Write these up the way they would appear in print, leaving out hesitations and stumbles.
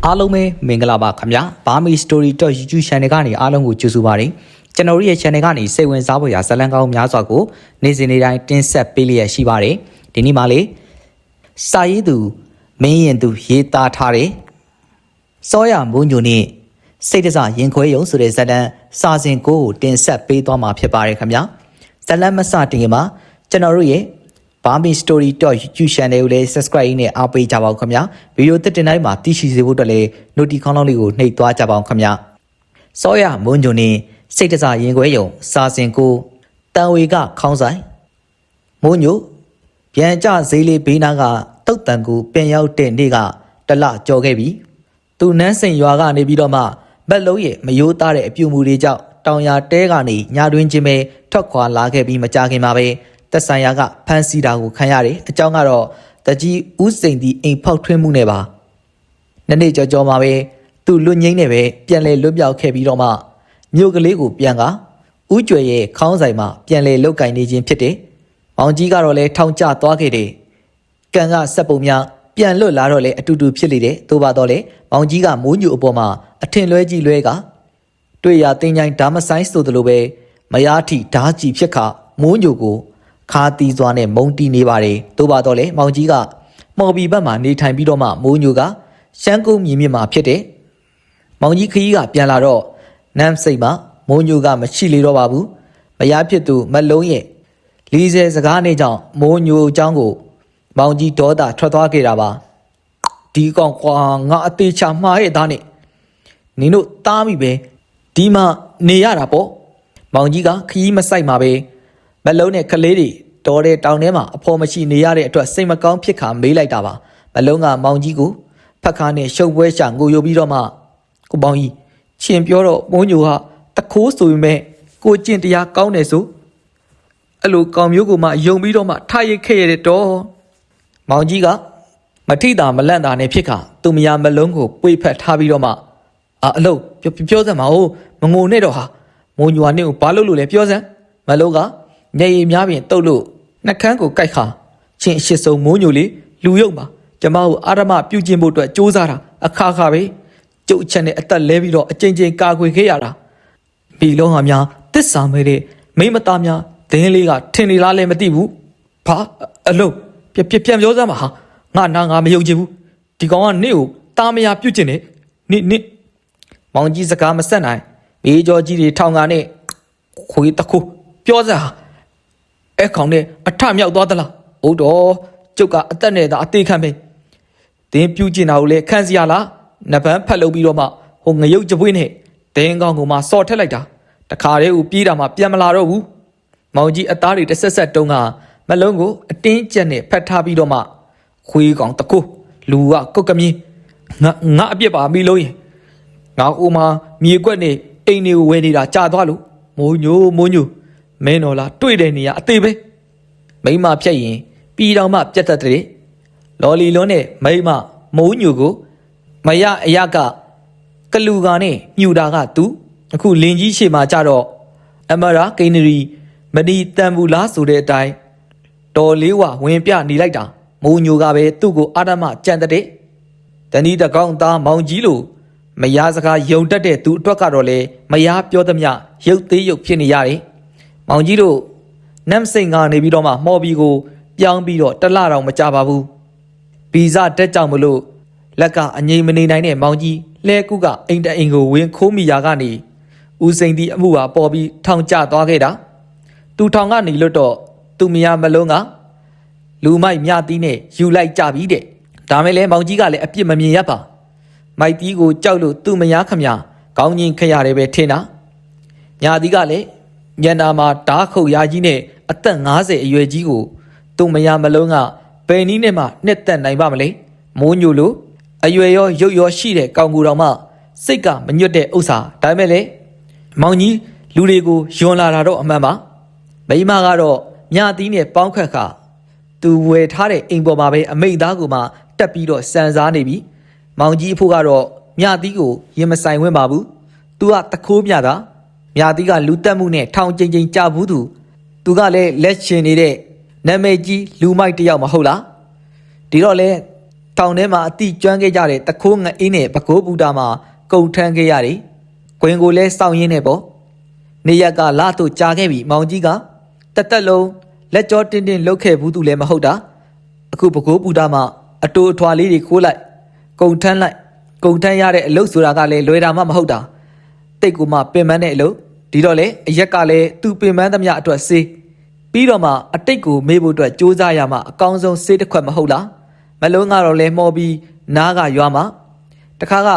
အားလုံးပဲမင်္ဂလာပါခင်ဗျာဘာမီ story.youtube channel ကနေအားလုံးကိုကြိုဆိုပါရစေကျွန်တော်တို့ရဲ့ channel ကနေစိတ်ဝင်စားဖို့ရာဇာတ်လမ်းကောင်းများစွာကိုနေ့စဉ်နေ့တိုင်းတင်ဆက်ပေးလျက်ရှိပါတယ်ဒီနေ့မှလေစာရေးသူမင်းရင်သူရေးသားထားတဲ့စောရမုံညိုနဲ့စိတ်တစရင်ခွဲယုံဆိုတဲ့ဇာတ်လမ်းစာစဉ်ကိုတင်ဆက်ပေးသွားမှာဖြစ်ပါတယ်ခင်ဗျာဇာတ်လမ်းမစတင်ခင်မှာကျွန်တော်တို့ရဲ့ဘာမီ story.youtube channel ကိုလည်း subscribe နဲ့အားပေးကြပါဦးခင်ဗျာဗီဒီယိုတက်တင်တိုင်းမှာသိရှိစေဖို့အတွက်လည်း notification ခေါင်းလောက်လေးကိုနှိပ်သွားကြပါဦးခင်ဗျာစောရမုံညိုနဲ့စိတ်တစရင်ခွဲယုံစာစဉ်ကိုတန်ဝေကခေါင်းဆိုင်မုံညိုပြန်ကြဈေးလေးဘေးနားကတုတ်တန်ကိုပြန်ရောက်တဲ့နေ့ကတလကြော်ခဲ့ပြီသူနန်းစိန်ရွာကနေပြီးတော့မှဘက်လုံးရဲ့မယိုးသားတဲ့အပြုံမူတွေကြောင့်တောင်ယာတဲကနေညာတွင်ချင်းပဲထွက်ခွာလာခဲ့ပြီးမကြခင်မှာပဲသက်ဆိုင်ရာကဖမ်းဆီးတာကိုခံရတယ်အကြောင်းကတော့တကြီးဦးစိန်ဒီအိမ်ဖောက်ထွင်းမှုနဲ့ပါနေ့ကြော်မှာပဲသူလွတ်ငိမ့်နဲ့ပဲပြန်လဲလွတ်ပြောက်ခဲ့ပြီးတော့မှမြို့ကလေးကိုပြန်ကဦးကျွယ်ရဲ့ခေါင်းဆိုင်မှာပြန်လဲလုတ်ကင်နေခြင်းဖြစ်တယ်မောင်ကြီးကတော့လဲထောင်ကျသွားခဲ့တယ်ကံကဆက်ပုံများပြန်လွတ်လာတော့လဲအတူတူဖြစ်လေတယ်သို့ပါတော့လဲမောင်ကြီးကမိုးညူအပေါ်မှာအထင်လွဲကြီးလွဲကတွေ့ရတင်းချိုင်းဓာမဆိုင်ဆိုသလိုပဲမယားထီဓာကြီးဖြစ်ခမိုးညူကိုခါတီးစွာနဲ့မုံတီးနေပါတယ်သို့ပါတော့လဲမောင်ကြီးကမော်ဘီဘက်မှာနေထိုင်ပြီးတော့မှမိုးညူကရှမ်းကုန်းမြေမြင့်မှာဖြစ်တယ်မောင်ကြီးခရီးကပြန်လာတော့နမ်းစိတ်မှာမိုးညူကမရှိလေတော့ပါဘူးမယားဖြစ်သူမလုံးရဲ့40စကားနဲ့ကြောင့်မိုးညူအကြောင်းကိုမောင်ကြီးဒေါသထွက်သွားခဲ့တာပါဒီကောင်ကွာငါအသေးချာမှားရဲ့သားနဲ့နင်တို့တားမိပဲဒီမှာနေရတာပေါ့မောင်ကြီးကခရီးမဆိုင်မှာပဲမလုံးနဲ့ကလေးတွေတော်တဲ့တောင်ထဲမှာအဖော်မရှိနေရတဲ့အတွက်စိတ်မကောင်းဖြစ်ခါမေးလိုက်တာပါမလုံးကမောင်ကြီးကိုဖက်ခါနဲ့ရှုပ်ပွဲရှာငိုယိုပြီးတော့မှကိုမောင်ကြီးရှင်ပြောတော့မိုးညိုဟာတခိုးဆိုပေမဲ့ကိုကျင့်တရားကောင်းတယ်ဆိုအဲ့လိုကောင်မျိုးကိုမှယုံပြီးတော့မှထားရိတ်ခဲ့ရတဲ့တော့မောင်ကြီးကမထိတာမလန့်တာနဲ့ဖြစ်ခါသူမယားမလုံးကိုပွေဖက်ထားပြီးတော့မှအလို့ပြောစမ်းပါဦးမငိုနဲ့တော့ဟာမိုးညိုဟာနင့်ကိုဘာလို့လဲပြောစမ်းမလုံးကညရည်များပြင်တုတ်လို့နှကန်းကိုကြိုက်ခါချင်းအရှိဆုံးမိုးညိုလေးလူယုံပါကျမကိုအာရမပြုကျင်ဖို့အတွက်စ조사တာအခါခါပဲကျုပ်ချက်နဲ့အသက်လဲပြီးတော့အကျဉ်းချင်းကာကွယ်ခဲ့ရတာဘီလုံးဟာများတစ္ဆာမဲတဲ့မိမသားများဒင်းလေးကထင်နေလားလဲမသိဘူးဘာအလုံးပြန်ပြောစမ်းပါဟာငါမယုံချင်ဘူးဒီကောင်ကနင့်ကိုတာမယာပြုတ်ကျင်နေနင့်မောင်ကြီးစကားမဆက်နိုင်မေးကြောကြီးတွေထောင်ကားနဲ့ခွေးတခုပြောစမ်းဟာအဲ့ကောင်နဲ့အထမြောက်သွားသလားဟုတ်တော့ကျုပ်ကအသက်နဲ့သာအသေးခံပဲတင်းပြုတ်ကျင်တာကိုလည်းခံစီရလားနဗန်းဖက်လုပ်ပြီးတော့မှဟိုငရုတ်ကြပွေးနဲ့တင်းကောင်ကိုမှစော်ထက်လိုက်တာတခါတည်းကိုပြေးတာမှပြန်မလာတော့ဘူးမောင်ကြီးအသားတွေတစ်ဆက်တုံးကမလုံးကိုအတင်းကျပ်နဲ့ဖက်ထားပြီးတော့မှခွေးကောင်တကူလူကကုတ်ကမြင်းငါအပြစ်ပါမိလို့ရင်ငါအိုမှာမြေကွက်နဲ့အိမ်တွေကိုဝယ်နေတာကြာသွားလို့မိုးညိုမင်းတော်လားတွေ့တဲ့နေရအသေးပဲမိမဖြတ်ရင်ပြည်တော်မှပြတ်တတ်တဲ့လော်လီလွန်းနဲ့မိမမိုးညိုကိုမရအရကကလူကနဲ့မြူတာကသူအခုလင်းကြီးရှေ့မှာကြတော့အမရာကိနရီမဒီတန်ဘူးလားဆိုတဲ့အတိုင်းတော်လေးဝဝင်ပြနေလိုက်တာမိုးညိုကပဲသူ့ကိုအာရမကြံတဲ့တဏီတကောင်းသားမောင်ကြီးလိုမယားစကားယုံတတ်တဲ့သူအတွက်ကတော့လေမယားပြောသမျှရုပ်သေးရုပ်ဖြစ်နေရတယ်မောင်ကြီးတို့နမ်စိန်ကနေပြီးတော့မှမှော်ဘီကိုပြောင်းပြီးတော့တလတောင်မကြပါဘူးဗီဇတက်ကြောင်မလို့လက်ကအငြိမ်မနေနိုင်တဲ့မောင်ကြီးလဲကုကအိမ်တအိမ်ကိုဝင်ခိုးမိရာကနေဦးစိန်ဒီအမှုဟာပေါ်ပြီးထောင်ကျသွားခဲ့တာသူထောင်ကနေလွတ်တော့သူမယားမလုံးကလူမိုက်မြတီးနဲ့ယူလိုက်ကြပြီတဲ့ဒါမဲ့လဲမောင်ကြီးကလည်းအပြစ်မမြင်ရပါမိုက်တီးကိုကြောက်လို့သူမယားခမကောင်းကြီးခရတယ်ပဲထင်တာညာတီးကလည်းညနာမှာဓာခုတ်ရာကြီးနဲ့အသက်50အရွယ်ကြီးကိုသူမယားမလုံးကဘယ်နည်းနဲ့မှနှစ်သက်နိုင်ပါမလဲမိုးညိုလိုအရွယ်ရောရုပ်ရောရှိတဲ့ကောင်ကူတော်မှစိတ်ကမညွတ်တဲ့ဥစ္စာဒါပေမဲ့လေမောင်ကြီးလူတွေကိုယွန်လာတာတော့အမှန်ပါမိမကတော့မြာတီးနဲ့ပေါင်းခတ်ခါသူဝယ်ထားတဲ့အိမ်ပေါ်မှာပဲအမိတ်သားကိုမှတက်ပြီးတော့စံစားနေပြီမောင်ကြီးအဖို့ကတော့မြာတီးကိုရင်မဆိုင်ဝင်ပါဘူးသူကတခိုးမြတာမြာတီးကလူတက်မှုနဲ့ထောင်ကျင်ကြဘူးသူကလည်းလက်ရှင်နေတဲ့နာမည်ကြီးလူမိုက်တယောက်မဟုတ်လားဒီတော့လေ ထောင်ထဲမှာအတိကျွမ်းခဲ့ကြတဲ့တခိုးငအေးနဲ့ပကိုးပူတာမှာကုန်ထမ်းခဲ့ရတယ်။ကွင်းကိုလဲစောင့်ရင်းနဲ့ပေါ့။နေရက်ကလာတို့ကြာခဲ့ပြီမောင်ကြီးကတက်လုံးလက်ကြောတင်းတင်းလှုပ်ခဲ့ဘူးသူလည်းမဟုတ်တာ။အခုပကိုးပူတာမှာအတူအထွာလေးတွေခိုးလိုက်ကုန်ထမ်းလိုက်ကုန်ထမ်းရတဲ့အလုပ်ဆိုတာကလည်းလွယ်တာမှမဟုတ်တာ။တိတ်ကူမှပင်ပန်းတဲ့အလုပ်ဒီတော့လေအရက်ကလည်းသူ့ပင်ပန်းသမျှအတွက်စေးပြီးတော့မှအတိတ်ကိုမေးဖို့အတွက်စူးစမ်းရမှာအကောင်းဆုံးစေးတစ်ခွက်မဟုတ်လားမလုံးကတော့လဲမော်ပြီးနားကရွာမှာတခါက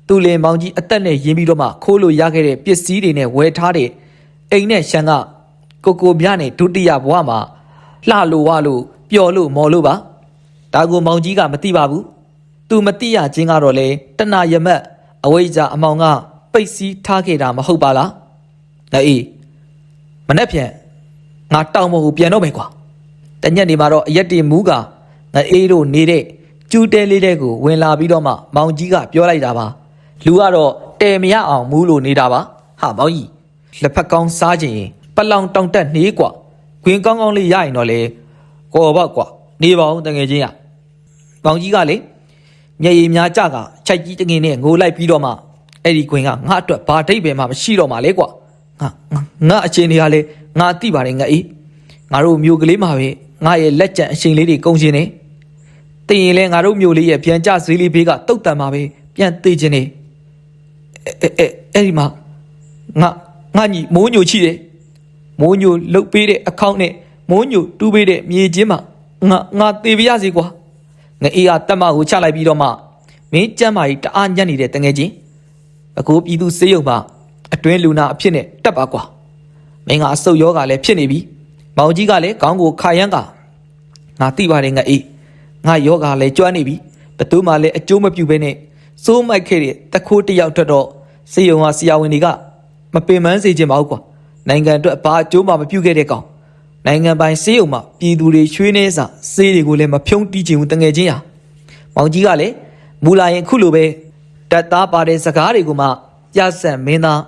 သူ့လင်မောင်ကြီးအသက်နဲ့ရင်းပြီးတော့မှခိုးလို့ရခဲ့တဲ့ပစ္စည်းတွေနဲ့ဝယ်ထားတဲ့အိမ်နဲ့ရှန်ကကိုမြနဲ့ဒုတိယဘဝမှာလှလို့ဝလို့ပျော်လို့မော်လို့ပါဒါကိုမောင်ကြီးကမသိပါဘူးသူမသိရခြင်းကတော့လေတဏရမက်အဝိဇ္ဇာအမောင်ကပိတ်စည်းထားခဲ့တာမဟုတ်ပါလားအေးမနဲ့ဖြန်ငါတောင်းမဟုတ်ပြန်တော့မယ်ကွာတညက်နေမှာတော့အရက်တီမူးကငအေးတို့နေတဲ့ကျူးတဲလေးတဲ့ကိုဝင်လာပြီးတော့မှမောင်ကြီးကပြောလိုက်တာပါလူကတော့တဲမရအောင်မူးလို့နေတာပါဟာမောင်ကြီးလက်ဖက်ကောင်းစားခြင်းပလောင်တောင်တက်နှေးကွာခွင်ကောင်းကောင်းလေးရရင်တော့လေကော်ပေါ့ကွာနေပါဦးတငယ်ချင်းရမောင်ကြီးကလေမျက်ရည်များကြကချိုက်ကြီးတငင်နဲ့ငိုလိုက်ပြီးတော့မှအဲ့ဒီခွင်ကငါအတွက်ဘာဒိတ်ပဲမှမရှိတော့မှလေကွာငါအချင်းတွေကလေငါတိပါတယ်ငါအေးငါတို့မျိုးကလေးမှာပဲငါရဲ့လက်ကျန်အချိန်လေးတွေကုန်ရှင်နေတင်ရင်လဲငါတို့မျိုးလေးရဲ့ပြန်ကြဈေးလေးဘေးကတုတ်တန်မှာပဲပြန်သေးခြင်းနေအဲ့ဒီမှာငါညီမိုးညိုချိတယ်မိုးညိုလှုပ်ပေးတဲ့အခေါက်နဲ့မိုးညိုတူးပေးတဲ့မြေချင်းမှာငါသေပြရစီကွာငါအေးကတက်မကိုချလိုက်ပြီးတော့မှမင်းကျမ်းမာကြီးတအားညံ့နေတဲ့တငယ်ချင်းအခုပြည်သူစေးရုံမှာအတွင်းလူနာအဖြစ်နဲ့တက်ပါကွာမင်းကအဆုတ်ယောဂလည်းဖြစ်နေပြီမောင်ကြီးကလည်းခေါင်းကိုခါရမ်းကငါသိပါတယ်ငါအေးငါယောဂလည်းကျွမ်းနေပြီဘသူမှလည်းအကျိုးမပြုဘဲနဲ့စိုးမိုက်ခဲ့တဲ့တခိုးတယောက်ထွက်တော့စေယုံကဆရာဝန်တွေကမပင်ပန်းစေချင်ပါဘူးကွာနိုင်ငံအတွက်ဘာအကျိုးမှမပြုခဲ့တဲ့ကောင်နိုင်ငံပိုင်စေယုံမှာပြည်သူတွေချွေးနေစာစေးတွေကိုလည်းမဖြုံးတီးချင်ဘူးတငယ်ချင်းရမောင်ကြီးကလည်းမူလာရင်ခုလိုပဲတက်သားပါတဲ့စကားတွေကိုမှပြဆက်မင်းသား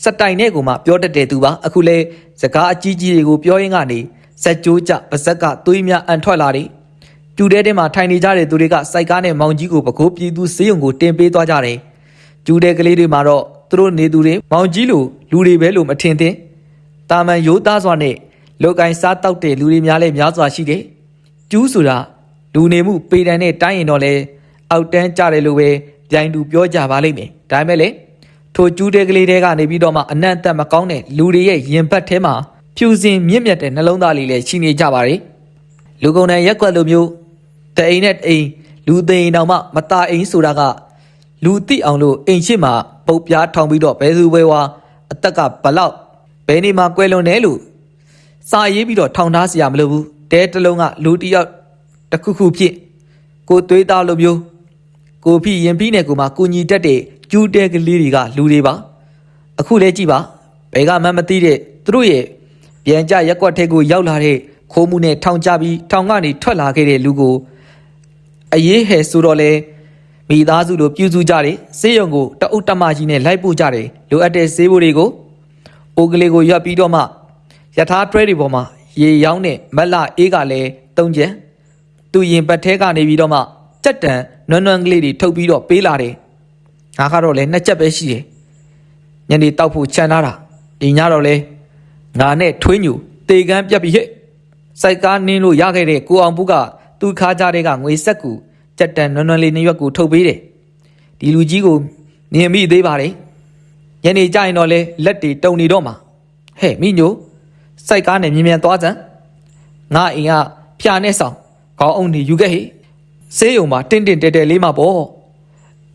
စတိုင်နဲ့ကိုမှပြောတတ်တဲ့သူပါအခုလဲစကားအကြီးကြီးတွေကိုပြောရင်းကနေစက်ကြိုးကြပါဇက်ကသွေးများအန်ထွက်လာတယ်ကျူတဲတဲမှာထိုင်နေကြတဲ့သူတွေကစိုက်ကားနဲ့မောင်ကြီးကိုပကိုးပြည်သူစေးရုံကိုတင်ပေးသွားကြတယ်ကျူတဲကလေးတွေမှာတော့သူတို့နေသူတွေမောင်ကြီးလိုလူတွေပဲလို့မထင်သင်တာမန်ရိုးသားစွာနဲ့လောက်ကင်စားတောက်တဲ့လူတွေများလဲများစွာရှိတယ်ကျူးဆိုတာလူနေမှုပေတံနဲ့တိုင်းရင်တော့လဲအောက်တန်းကြတယ်လို့ပဲပြိုင်သူပြောကြပါလိမ့်မယ်ဒါပေမဲ့လေထိုကျူးတဲကလေးတွေကနေပြီးတော့မှအနံ့သက်မကောင်းတဲ့လူတွေရဲ့ရင်ဘတ်ထဲမှာဖြူစင်မြင့်မြတ်တဲ့နှလုံးသားလေးလည်းရှိနေကြပါတယ်လူကုန်တဲ့ရက်ွက်လိုမျိုးတအိမ်နဲ့အိမ်လူသိမ်တောင်မှမตาအိမ်ဆိုတာကလူသိအောင်လို့အိမ်ရှိမှပုတ်ပြားထောင်ပြီးတော့ဘဲစုဘဲဝါအသက်ကဘလောက်ဘဲနေမှာကွဲလွန်တယ်လို့စာရေးပြီးတော့ထောင်ထားစရာမလိုဘူးတဲတလုံးကလူတယောက်တစ်ခုခုဖြစ်ကိုသွေးသားလိုမျိုးကိုဖိရင်ဖိနဲ့ကိုမှကိုညီတက်တဲ့ကျူးတဲကလေးတွေကလူတွေပါအခုလဲကြည့်ပါဘဲကမှမသိတဲ့သူတို့ရဲ့ပြန်ကြရက်ွက်ထဲကိုရောက်လာတဲ့ခိုးမှုနဲ့ထောင်ချပြီးထောင်ကနေထွက်လာခဲ့တဲ့လူကိုအရေးဟဲဆိုတော့လေမိသားစုလိုပြုစုကြတယ်စေးရုံကိုတအုပ်တမကြီးနဲ့လိုက်ပို့ကြတယ်လိုအပ်တဲ့ဆေးဘိုးတွေကိုအိုကလေးကိုရွက်ပြီးတော့မှယထာတွဲတွေပေါ်မှာရေရောင်းတဲ့မက်လာအေးကလည်းတုံးကျန်သူရင်ပတ်ထဲကနေပြီးတော့မှကြက်တန်နွမ်းနွမ်းကလေးတွေထုတ်ပြီးတော့ပေးလာတယ်ငါကတော့လည်းနှစ်ချက်ပဲရှိတယ်ညနေတောက်ဖို့ခြံထားတာဒီညတော့လေငါနဲ့ထွေးညူတေကန်းပြက်ပြီးဟဲ့စိုက်ကားနင်းလို့ရခဲ့တဲ့ကိုအောင်ဘူးကသူ့ခါးကြတဲ့ကငွေဆက်ကူကြက်တန်နွမ်းနွမ်းလေးနှစ်ရွက်ကိုထုတ်ပေးတယ်ဒီလူကြီးကိုမြင်မိသေးပါတယ်ညနေကျရင်တော့လေလက်တွေတုံနေတော့မှာဟဲ့မိညိုစိုက်ကားနဲ့မြင်မြန်သွားစမ်းငါအိမ်ကဖြာနဲ့ဆောင်ခေါင်းအုံနေယူခဲ့ဟေ့ဆေးရုံမှာတင်းတင်းတဲတဲလေးမှာပေါ့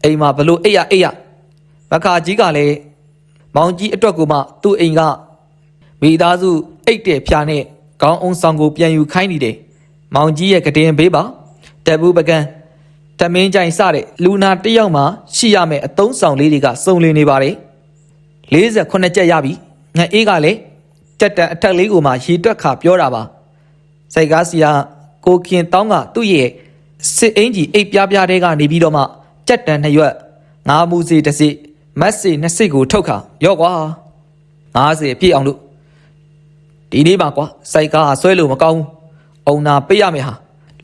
အိမ်မှာဘလို့အိရမခါကြီးကလည်းမောင်ကြီးအတွက်ကိုမှသူ့အိမ်ကမိသားစုအိတ်တဲ့ဖြာနဲ့ခေါင်းအုံဆောင်ကိုပြန်ယူခိုင်းနေတယ်မောင်ကြီးရဲ့ကတင်ဘေးပါတက်ဘူးပကန်းတမင်းကြိုင်စတဲ့လူနာတယောက်မှရှိရမယ်အသုံးဆောင်လေးတွေကစုံလင်နေပါတယ်48ကျက်ရပြီငါအေးကလည်းကြက်တန်အထက်လေးကိုမှရေတွက်ခါပြောတာပါစိုက်ကားစီကကိုခင်တောင်းကသူ့ရဲ့စစ်အင်ကြီးအိတ်ပြားပြားတဲကနေပြီးတော့မှကြက်တန်2ရွက်ငါးမူစီတစ်စီမက်စီ2စီကိုထုတ်ခါရော့ကွာ90ပြည့်အောင်လို့ဒီနေ့ပါကွာစိုက်ကားဆွဲလို့မကောင်းဘူးအုံနာပေးရမယ်ဟာ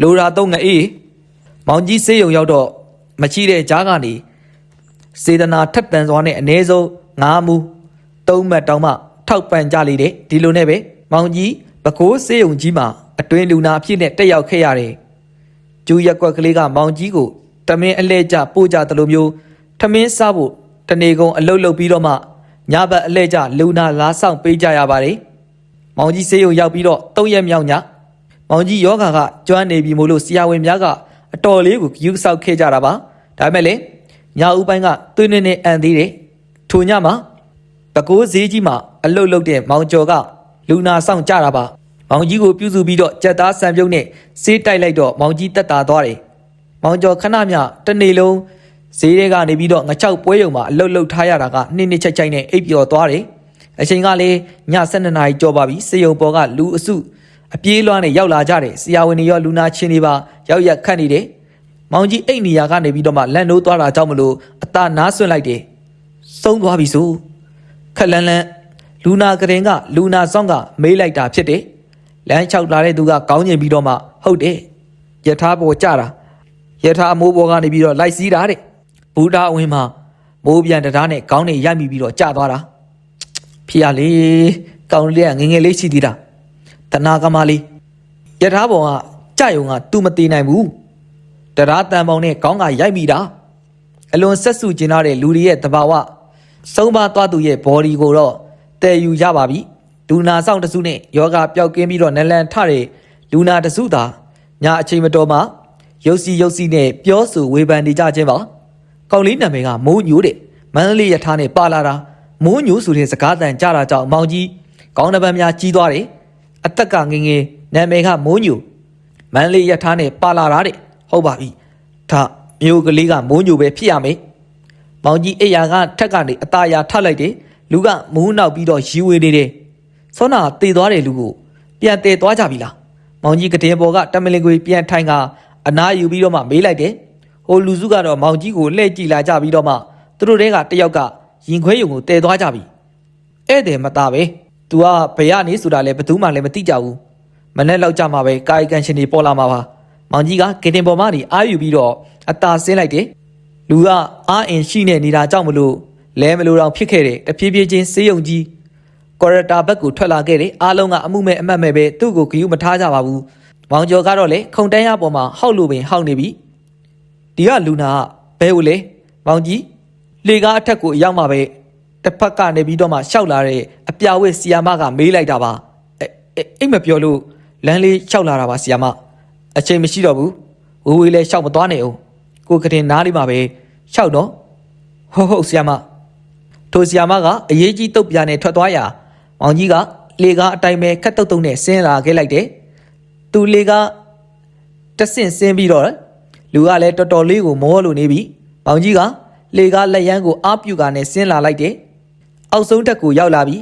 လိုရာတော့ငါအေး မောင်ကြီးဆေးရုံရောက်တော့မချီတဲ့ကြားကနေစေတနာထက်သန်စွာနဲ့အ ਨੇ ဆုံး9မူ3မှတ်တောင်မှထောက်ပံ့ကြလေတဲ့ဒီလိုနဲ့ပဲမောင်ကြီးပဲခူးဆေးရုံကြီးမှာအတွင်းလူနာအဖြစ်နဲ့တက်ရောက်ခဲ့ရတယ်ကျူရက်ကွက်ကလေးကမောင်ကြီးကိုတမင်းအလဲကျပို့ကြတယ်လို့မျိုးထမင်းစားဖို့တနေကုန်အလုပ်လုပ်ပြီးတော့မှညဘက်အလဲကျလူနာလားဆောင်ပေးကြရပါတယ်မောင်ကြီးဆေးရုံရောက်ပြီးတော့3ရက်မြောက်ညမောင်ကြီးယောဂါကကျွမ်းနေပြီမို့လို့ဆရာဝန်များကအတော်လေးကိုယူဆောက်ခဲ့ကြတာပါဒါပေမဲ့လေညဦးပိုင်းကသွေးနဲ့အန်သေးတယ်ထိုညမှာပဲခူးဈေးကြီးမှာအလုတ်လုတ်တဲ့မောင်ကျော်ကလူနာဆောင်ကြတာပါမောင်ကြီးကိုပြုစုပြီးတော့ကြက်သားဆံပြုံးနဲ့ဆေးတိုက်လိုက်တော့မောင်ကြီးတက်တာသွားတယ်မောင်ကျော်ခဏမြတနေ့လုံးဈေးထဲကနေပြီးတော့ငချောက်ပွဲရုံမှာအလုတ်လုတ်ထားရတာကနှစ်ချိုက်နဲ့အိပ်ပျော်သွားတယ်အချိန်ကလည်းည12နာရီကျော်ပါပြီစေယုံပေါ်ကလူအစုအပြေးလွှမ်းနဲ့ရောက်လာကြတယ်ဆရာဝန်တွေရောလူနာချင်းတွေပါရောက်ရက်ခတ်နေတယ်မောင်ကြီးအိတ်နေရာကနေပြီးတော့မှလန့်နိုးသွားတာကြောင့်မလို့အသာနားဆွင့်လိုက်တယ်ဆုံးသွားပြီဆိုခက်လန်းလန်းလူနာကရင်ကလူနာဆောင်ကမေးလိုက်တာဖြစ်တယ်လမ်းချောက်လာတဲ့သူကကောင်းကျင်ပြီးတော့မှဟုတ်တယ်ယထာပေါ်ကြတာယထာမိုးပေါ်ကနေပြီးတော့လိုက်စီးတာတဲ့ဘူတာအဝင်မှာမိုးပြန်တရားနဲ့ကောင်းနေရိုက်မိပြီးတော့ကျသွားတာဖေရလေကောင်းလေးကငငယ်လေးရှိသေးတာတနာကမလေးယထာပေါ်ကကြယုံကသူမသေးနိုင်ဘူးတရားတန်ပေါင်းနဲ့ကောင်းကရိုက်မိတာအလွန်ဆက်စုကျင်တဲ့လူတွေရဲ့တဘာဝဆုံးပါသွားသူရဲ့ body ကိုတော့တည်ယူရပါပြီလူနာဆောင်တစုနဲ့ယောဂပျောက်ကင်းပြီးတော့နလန်ထတဲ့လူနာတစုသာညအချိန်မတော်မှရုပ်စီနဲ့ပြောဆိုဝေဖန်နေကြခြင်းပါကောင်းလေးနာမည်ကမိုးညိုတဲ့မန္တလေးရထားနဲ့ပါလာတာမိုးညိုဆိုတဲ့စကားတန်ကြတာကြောင့်မောင်ကြီးကောင်းတပန်းများကြီးသွားတယ်အသက်ကငငယ်နာမည်ကမိုးညိုမန္တလေးရထားနဲ့ပါလာတာတဲ့ဟုတ်ပါပြီဒါမျိုးကလေးကမိုးညိုပဲဖြစ်ရမယ်မောင်ကြီးအိယာကထက်ကနေအသားရထလိုက်တယ်လူကမူးနောက်ပြီးတော့ရီဝေနေတယ်စောနာတေသွားတယ်လူကိုပြန်တေသွားကြပြီလားမောင်ကြီးကတင်ပေါ်ကတမလင်ကိုပြန်ထိုင်ကအနားယူပြီးတော့မှမေးလိုက်တယ်ဟိုလူစုကတော့မောင်ကြီးကိုလှည့်ကြည့်လာကြပြီးတော့မှသူတို့တွေကတယောက်ကရင်ခွဲရုံကိုတေသွားကြပြီဧည့်သည်မသားပဲ तू ကဘယ်ကနေဆိုတာလဲဘယ်သူမှလည်းမသိကြဘူးမနဲ့လောက်ကြမှာပဲကာယကံရှင်တွေပေါ်လာမှာပါမောင်ကြီးကကတင်ပေါ်မှနေအာယူပြီးတော့အသာဆင်းလိုက်တယ်လူကအာအင်ရှိနေနေတာကြောင့်မလို့လဲမလို့တော့ဖြစ်ခဲ့တယ်တဖြည်းဖြည်းချင်းစေးရုံကြီးကော်ရတာဘက်ကိုထွက်လာခဲ့တယ်အားလုံးကအမှုမဲ့အမှတ်မဲ့ပဲသူ့ကိုဂယူမထားကြပါဘူးမောင်ကျော်ကတော့လေခုံတန်းရပေါ်မှာဟောက်လို့ပင်ဟောက်နေပြီဒီကလူနာကဘဲကိုလေမောင်ကြီးလေကားအထက်ကိုရောက်မှာပဲတစ်ဖက်ကနေပြီးတော့မှရှောက်လာတဲ့အပြာဝစ်ဆီယာမကမေးလိုက်တာပါအိမ်မပြောလို့လမ်းလေးရှောက်လာတာပါဆီယာမအချိန်မရှိတော့ဘူးဝေဝေလည်းရှောက်မသွားနဲ့အောင်ကိုကတင်နားလေးမှာပဲရှောက်တော့ဟုတ်ဆီယာမထိုဆီယာမကအရေးကြီးတုတ်ပြာနဲ့ထွက်သွားရာမောင်ကြီးကလေကားအတိုင်းပဲခက်တုတ်တုတ်နဲ့ဆင်းလာခဲ့လိုက်တယ်သူလေကားတဆင့်ဆင်းပြီးတော့လူကလည်းတော်တော်လေးကိုမောလို့နေပြီမောင်ကြီးကလေကားလက်ရန်ကိုအားပြုကာနဲ့ဆင်းလာလိုက်တယ်အောက်ဆုံးတက်ကိုရောက်လာပြီ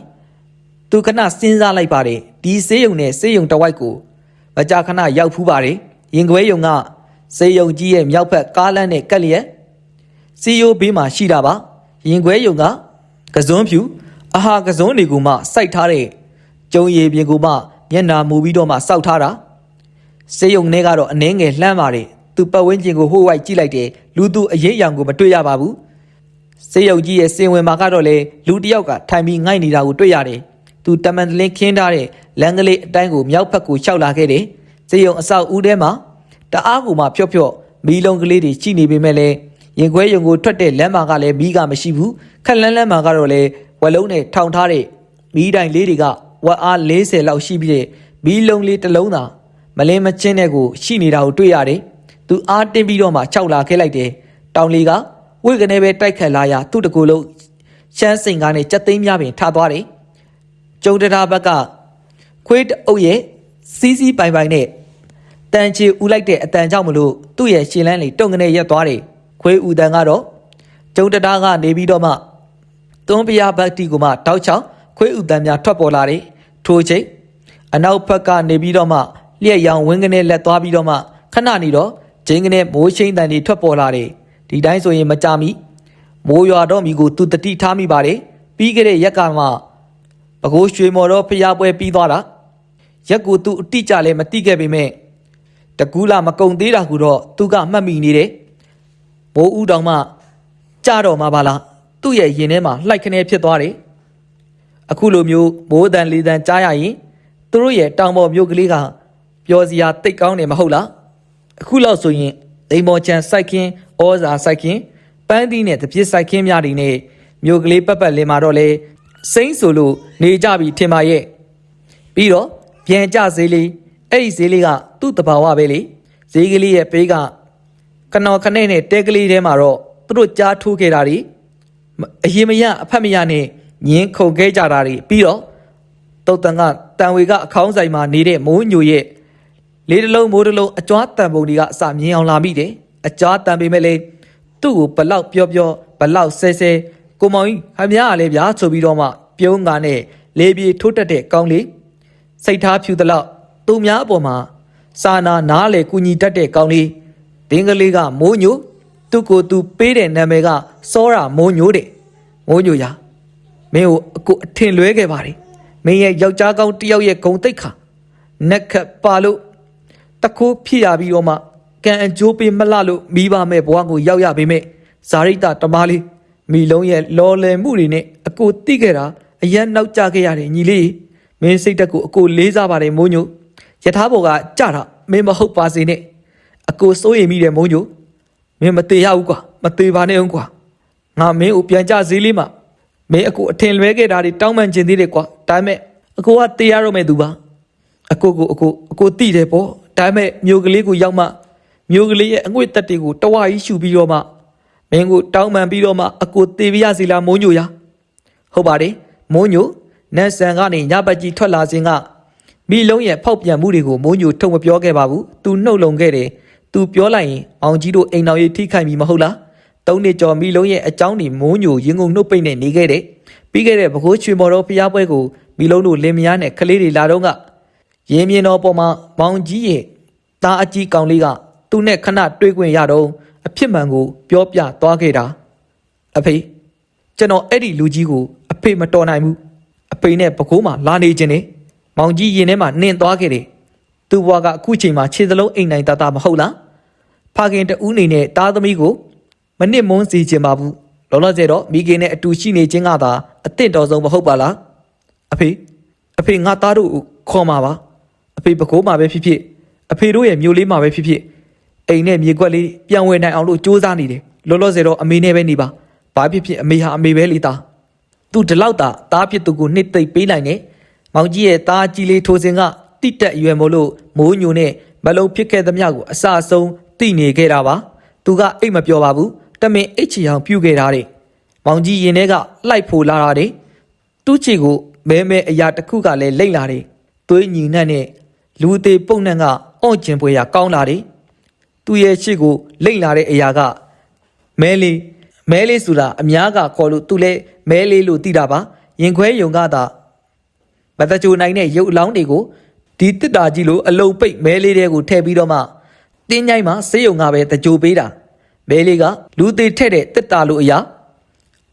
သူခဏစဉ်းစားလိုက်ပါတယ်ဒီဆေးရုံနဲ့ဆေးရုံတစ်ဝိုက်ကိုမကြာခဏရောက်ဖူးပါတယ်ရင်ခွဲရုံကဆေးရုံကြီးရဲ့မြောက်ဘက်ကားလမ်းနဲ့ကက်လျက်စီယိုဘေးမှာရှိတာပါရင်ခွဲရုံကကစွန်းဖြူအဟာကစွန်းတွေကိုမှစိုက်ထားတဲ့ကျုံရည်ပြင်ကိုမှမျက်နာမူပြီးတော့မှစောက်ထားတာဆေးရုံထဲကတော့အနှဲငယ်လှမ်းပါတယ်သူပတ်ဝန်းကျင်ကိုဟိုးဝိုက်ကြည့်လိုက်တယ်လူသူအရေးအယောင်ကိုမတွေ့ရပါဘူးဆေးရုံကြီးရဲ့စင်ဝင်မှာကတော့လေလူတစ်ယောက်ကထိုင်ပြီးငိုက်နေတာကိုတွေ့ရတယ်သူတမန်တလင်းခင်းထားတဲ့လမ်းကလေးအတိုင်းကိုမြောက်ဘက်ကိုလျှောက်လာခဲ့တယ်ဆေးရုံအဆောက်ဦးထဲမှာတအားကိုမှဖြော့ဖြော့မီးလုံးကလေးတွေရှိနေပေမဲ့လည်းရင်ခွဲရုံကိုထွက်တဲ့လမ်းမှာကလည်းမီးကမရှိဘူးခက်လန်းလန်းမှာကတော့လေဝက်လုံးနဲ့ထောင်ထားတဲ့မီးတိုင်လေးတွေကဝက်အား40လောက်ရှိပြီးတဲ့မီးလုံးလေးတစ်လုံးသာမလင်းမချင်းတဲ့ကိုရှိနေတာကိုတွေ့ရတယ်သူအားတင်းပြီးတော့မှခြောက်လာခဲ့လိုက်တယ်တောင်လေးကဝိကနေပဲတိုက်ခတ်လာရာသူ့တကူလုံးရှမ်းစိန်ကားနဲ့ကြက်သိမ်းများပင်ထသွားတယ်ကျုံတရာဘက်ကခွေးတအုပ်ရဲ့စီးစီးပိုင်ပိုင်နဲ့တန်ချီဦးလိုက်တဲ့အတန်ကြောင့်မလို့သူ့ရဲ့ရှင်လန်းလေးတုံကနေရက်သွားတယ်ခွေးဦးတန်ကတော့ကျုံတရာကနေပြီးတော့မှသွန်းပြားဘက်တီကိုမှတောက်ချောင်းခွေးဦးတန်များထွက်ပေါ်လာတယ်ထိုးချိန်အနောက်ဘက်ကနေပြီးတော့မှလျက်ရောင်ဝင်းကနေလက်သွားပြီးတော့မှခဏနေတော့ဂျင်းကနေမိုးရှိန်တန်တွေထွက်ပေါ်လာတယ်ဒီတိုင်းဆိုရင်မကြမီမိုးရွာတော့မီကိုသူတတိထားမိပါတယ်ပြီးခဲ့တဲ့ရက်ကမှပဲခူးရွှေမော်တော့ဖျားပွဲပြီးသွားတာရက်ကိုသူအတိကြလည်းမတိခဲ့ပေမဲ့ တကူးလာမကုံသေးတာကူတော့သူကမှတ်မိနေတယ်မိုးဦးတောင်မှကြတော့မှာပါလားသူ့ရဲ့ရင်ထဲမှာလှိုက်ခနဲဖြစ်သွားတယ်အခုလိုမျိုးမိုးတန်လေတန်ကြားရရင်သူတို့ရဲ့တောင်ပေါ်မြို့ကလေးကပျော်စရာတိတ်ကောင်းတယ်မဟုတ်လားအခုလောက်ဆိုရင်ဒိမ်မော်ချန်စိုက်ခင်းဩဇာစိုက်ခင်းပန်းသီးနဲ့တပြစ်စိုက်ခင်းများတွေနဲ့မြို့ကလေးပတ်လင်းမှာတော့လေစိမ့်ဆိုလို့နေကြပြီထင်ပါရဲ့ပြီးတော့ပြန်ကြဈေးလေးအဲ့ဒီဈေးလေးကသူ့တဘာဝပဲလေဈေးကလေးရဲ့ပေးကခနော်ခနဲ့တဲကလေးထဲမှာတော့သူတို့ကြားထိုးခဲ့တာတွေအရင်မရအဖက်မရနဲ့ညင်းခုန်ခဲ့ကြတာတွေပြီးတော့တုတ်တန်ကတန်ဝေကအခေါင်းဆိုင်မှာနေတဲ့မိုးညိုရဲ့လေးတလုံးမိုးတလုံးအကြွားတန်ပုံတွေကအစမြင်အောင်လာမိတယ်အကြွားတန်ပေမဲ့လေသူ့ကိုဘလောက်ပြောဘလောက်ဆဲကိုမောင်ကြီးဟမြားရလဲဗျာဆိုပြီးတော့မှပြုံးကနဲ့လေပြေထိုးတက်တဲ့ကောင်းလေးစိတ်ထားဖြူသလောက်သူများအပေါ်မှာစာနာနားလေကူညီတတ်တဲ့ကောင်းလေးတင်းကလေးကမိုးညိုသူ့ကိုသူပေးတဲ့နာမည်ကစောရာမိုးညိုတဲ့မိုးညိုရမင်းကိုအခုအထင်လွဲခဲ့ပါတယ်မင်းရဲ့ယောက်ျားကောင်းတယောက်ရဲ့ဂုံတိတ်ခါနက်ခတ်ပါလို့တခိုးဖြစ်ရပြီးတော့မှကံအကျိုးပေးမလှလို့မိဘမဲ့ဘဝကိုရောက်ရပေမဲ့ဇာရိတတမားလေးမိလုံးရဲ့လော်လည်မှုတွေနဲ့အကိုတိခဲ့တာအရန်နောက်ကျခဲ့ရတယ်ညီလေးမင်းစိတ်တက်ကိုအကိုလေးစားပါတယ်မိုးညိုယထာဘောကကြတာမင်းမဟုတ်ပါစေနဲ့အကိုစိုးရိမ်မိတယ်မိုးညိုမင်းမသေးရဘူးကွာမသေးပါနဲ့အောင်ကွာငါမင်းကိုပြန်ကြဈေးလေးမှာမင်းအကိုအထင်လွဲခဲ့တာတွေတောင်းပန်ခြင်းသေးတယ်ကွာဒါပေမဲ့အကိုကတေးရတော့မဲ့သူပါအကိုတိတယ်ပေါ့ဒါပေမဲ့မျိုးကလေးကိုရောက်မှမျိုးကလေးရဲ့အငွေ့တက်တွေကိုတဝါကြီးရှူပြီးတော့မှမင်းကိုတောင်းပန်ပြီးတော့မှအကိုတေးပြရစီလားမိုးညိုရဟုတ်ပါတယ်မိုးညိုနတ်ဆန်ကနေညပတ်ကြီးထွက်လာစဉ်ကမိလုံးရဲ့ဖောက်ပြန်မှုတွေကိုမိုးညိုထုတ်မပြောခဲ့ပါဘူးသူနှုတ်လုံခဲ့တယ်သူပြောလိုက်ရင်အောင်ကြီးတို့အိမ်တော်ရေးထိခိုက်ပြီမဟုတ်လား၃နှစ်ကျော်မိလုံးရဲ့အကြောင်းတွေမိုးညိုရင်ကုန်နှုတ်ပိတ်နဲ့နေခဲ့တယ်ပြီးခဲ့တဲ့ဘကိုးချွေမော်တော်ဖျားပွဲကိုမိလုံးတို့လင်မယားနဲ့ကလေးတွေလာတော့ကရင်းမြင်တော်ပေါ်မှာမောင်ကြီးရဲ့သားအကြီးကောင်လေးကသူနဲ့ခဏတွေ့ခွင့်ရတော့အဖြစ်မှန်ကိုပြောပြသွားခဲ့တာအဖေကျွန်တော်အဲ့ဒီလူကြီးကိုအဖေမတော်နိုင်ဘူးအဖေနဲ့ဘကိုးမှာလာနေခြင်းနဲ့မောင်ကြီးရင်ထဲမှာနှင်သွားခဲ့တယ်သူ့ဘွားကအခုချိန်မှာခြေစလုံးအိမ်နိုင်တာမဟုတ်လားဖခင်တူးနေနဲ့သားသမီးကိုမနစ်မွန်းစီခြင်းပါဘူးလောလောဆယ်တော့မိခင်နဲ့အတူရှိနေခြင်းကသာအသင့်တော်ဆုံးမဟုတ်ပါလားအဖေငါသားတို့ခေါ်မှာပါအဖေဘကိုးမှာပဲဖြစ်ဖြစ်အဖေတို့ရဲ့မျိုးလေးမှာပဲဖြစ်ဖြစ်အိမ်နဲ့မြေကွက်လေးပြန်ဝင်နိုင်အောင်လို့စူးစမ်းနေတယ်လောလောဆယ်တော့အမေနဲ့ပဲနေပါဘာဖြစ်ဖြစ်အမေဟာအမေပဲလေသားသူဒီလောက်သာသားဖြစ်သူကိုနှစ်သိမ့်ပေးနိုင်တယ်မောင်ကြီးရဲ့သားကြီးလေးထိုးစင်ကတိတက်ရွယ်မို့လို့မိုးညိုနဲ့မလုံးဖြစ်ခဲ့သမျှကိုအစအဆုံးသိနေခဲ့တာပါသူကအိတ်မပြောပါဘူးတမင်အိတ်ချီအောင်ပြုတ်ခဲ့တာတဲ့မောင်ကြီးရင်ထဲကလှိုက်ဖို့လာတာတဲ့သူ့ချီကိုမဲအရာတစ်ခုကလည်းလိမ့်လာတယ်သွေးညီနှံ့နဲ့လူသေးပုံနှံ့ကအော့ကျင်ပွဲရကောင်းလာတယ်သူ့ရဲ့ရှေ့ကိုလိမ့်လာတဲ့အရာကမဲလေးဆိုတာအများကခေါ်လို့သူလည်းမဲလေးလို့သိတာပါရင်ခွဲယုံကသာမတကြိုနိုင်တဲ့ရုပ်အလောင်းတွေကိုဒီတစ်တာကြီးလိုအလုံးပိတ်မဲလေးတွေကိုထည့်ပြီးတော့မှတင်းញိုင်းမှာစေးယုံကပဲတကြိုပေးတာမဲလေးကလူသေးထည့်တဲ့တစ်တာလိုအရာ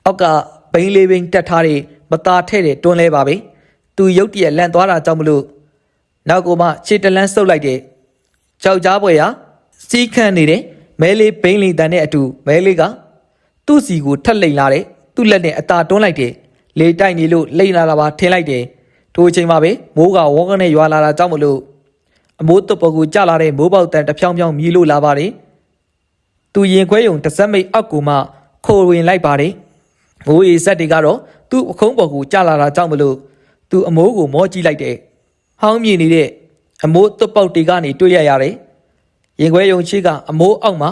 အောက်ကဘိန်းလေးဘိန်းတက်ထားတဲ့မသားထည့်တဲ့တွန်းလဲပါပဲသူရုတ်တရက်လန့်သွားတာကြောင့်မလို့နောက်ကမှခြေတလန်းဆုပ်လိုက်တဲ့ကြောက်ကြားပွဲရစီးခန့်နေတဲ့မဲလေးဘိန်းလေးတန်တဲ့အတူမဲလေးကသူ့စီကိုထက်လိန်လာတဲ့သူ့လက်နဲ့အသာတွန်းလိုက်တယ်လေတိုက်နေလို့လိန်လာတာပါထင်လိုက်တယ်ထိုအချိန်မှာပဲမိုးကဝေါကနေရွာလာတာကြောင့်မလို့အမိုးတပေါ်ကိုကျလာတဲ့မိုးပေါက်တန်တဖြောင်းဖြောင်းမြည်လို့လာပါတယ်သူရင်ခွဲယုံတစ်စက်မိတ်အောက်ကိုမှခိုးဝင်လိုက်ပါတယ်မိုးအေးဆက်တွေကတော့သူ့အခုံးပေါ်ကိုကျလာတာကြောင့်မလို့သူအမိုးကိုမောကြည့်လိုက်တယ်ဟောင်းမြည်နေတဲ့အမိုးတပေါက်တွေကနေတွေ့ရရတယ်ရင်ခွဲယုံရှိကအမိုးအောက်မှာ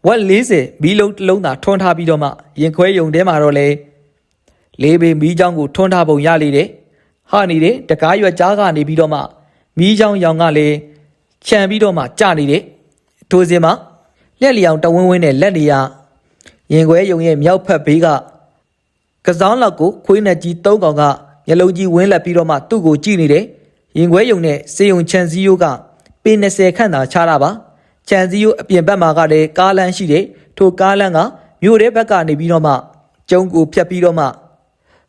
ဝက်40မီးလုံးတစ်လုံးသာထွန်းထားပြီးတော့မှရင်ခွဲယုံထဲမှာတော့လေလေးပေမီးချောင်းကိုထွန်းထားပုံရလေတဲ့ဟာနေတဲ့တကားရွက်ကြားကနေပြီးတော့မှမီးချောင်းရောင်ကလည်းခြံပြီးတော့မှကျနေတဲ့ထိုးစင်မှာလက်လျောင်တဝင်းဝင်းနဲ့လက်နေရရင်ခွဲယုံရဲ့မြောက်ဖက်ဘေးကကစောင်းလောက်ကိုခွေးနဲ့ကြီး3ကောင်ကမျက်လုံးကြီးဝင်းလက်ပြီးတော့မှသူ့ကိုကြည့်နေတယ်ရင်ခွဲယုံနဲ့စေယုံခြံစည်းရိုးကပေ20ခန့်သာခြားတာပါခြံစည်းရိုးအပြင်ဘက်မှာကလည်းကားလမ်းရှိတယ်ထိုကားလမ်းကမြို့ထဲဘက်ကနေပြီးတော့မှကျုံကိုဖြတ်ပြီးတော့မှ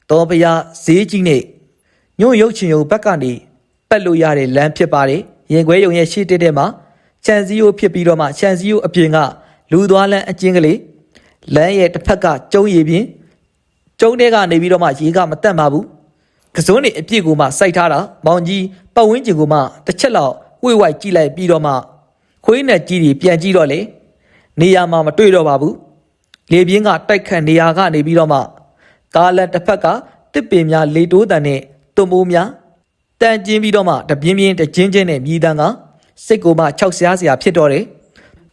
တော်ဖျားဈေးကြီးနဲ့ညွန့်ရုပ်ချင်ရုံဘက်ကနေပတ်လို့ရတဲ့လမ်းဖြစ်ပါတယ်ရင်ခွဲယုံရဲ့ရှေ့တက်တဲ့မှာ ရှန်စီယိုဖြစ်ပြီးတော့မှရှန်စီယိုအပြင်ကလူသွားလန်းအကျဉ်းကလေးလမ်းရဲ့တစ်ဖက်ကကျုံရည်ပြင်ကျုံတဲ့ကနေပြီးတော့မှရေကမတက်ပါဘူးကစုံးနေအပြစ်ကိုမှစိုက်ထားတာမောင်ကြီးပတ်ဝန်းကျင်ကိုမှတစ်ချက်လောက်ဝိဝိုက်ကြည့်လိုက်ပြီးတော့မှခွေးနဲ့ကြီးတွေပြန်ကြည့်တော့လေနေရာမှာမတွေ့တော့ပါဘူးလေပြင်းကတိုက်ခတ်နေရာကနေပြီးတော့မှကားလက်တစ်ဖက်ကတစ်ပင်များလေတိုးတန်နဲ့သွမိုးများတန်ကျင်းပြီးတော့မှတပြင်းပြင်းတချင်းချင်းနဲ့မြည်တန်းကစိတ်ကိုမှခြောက်ရှားစရာဖြစ်တော့တယ်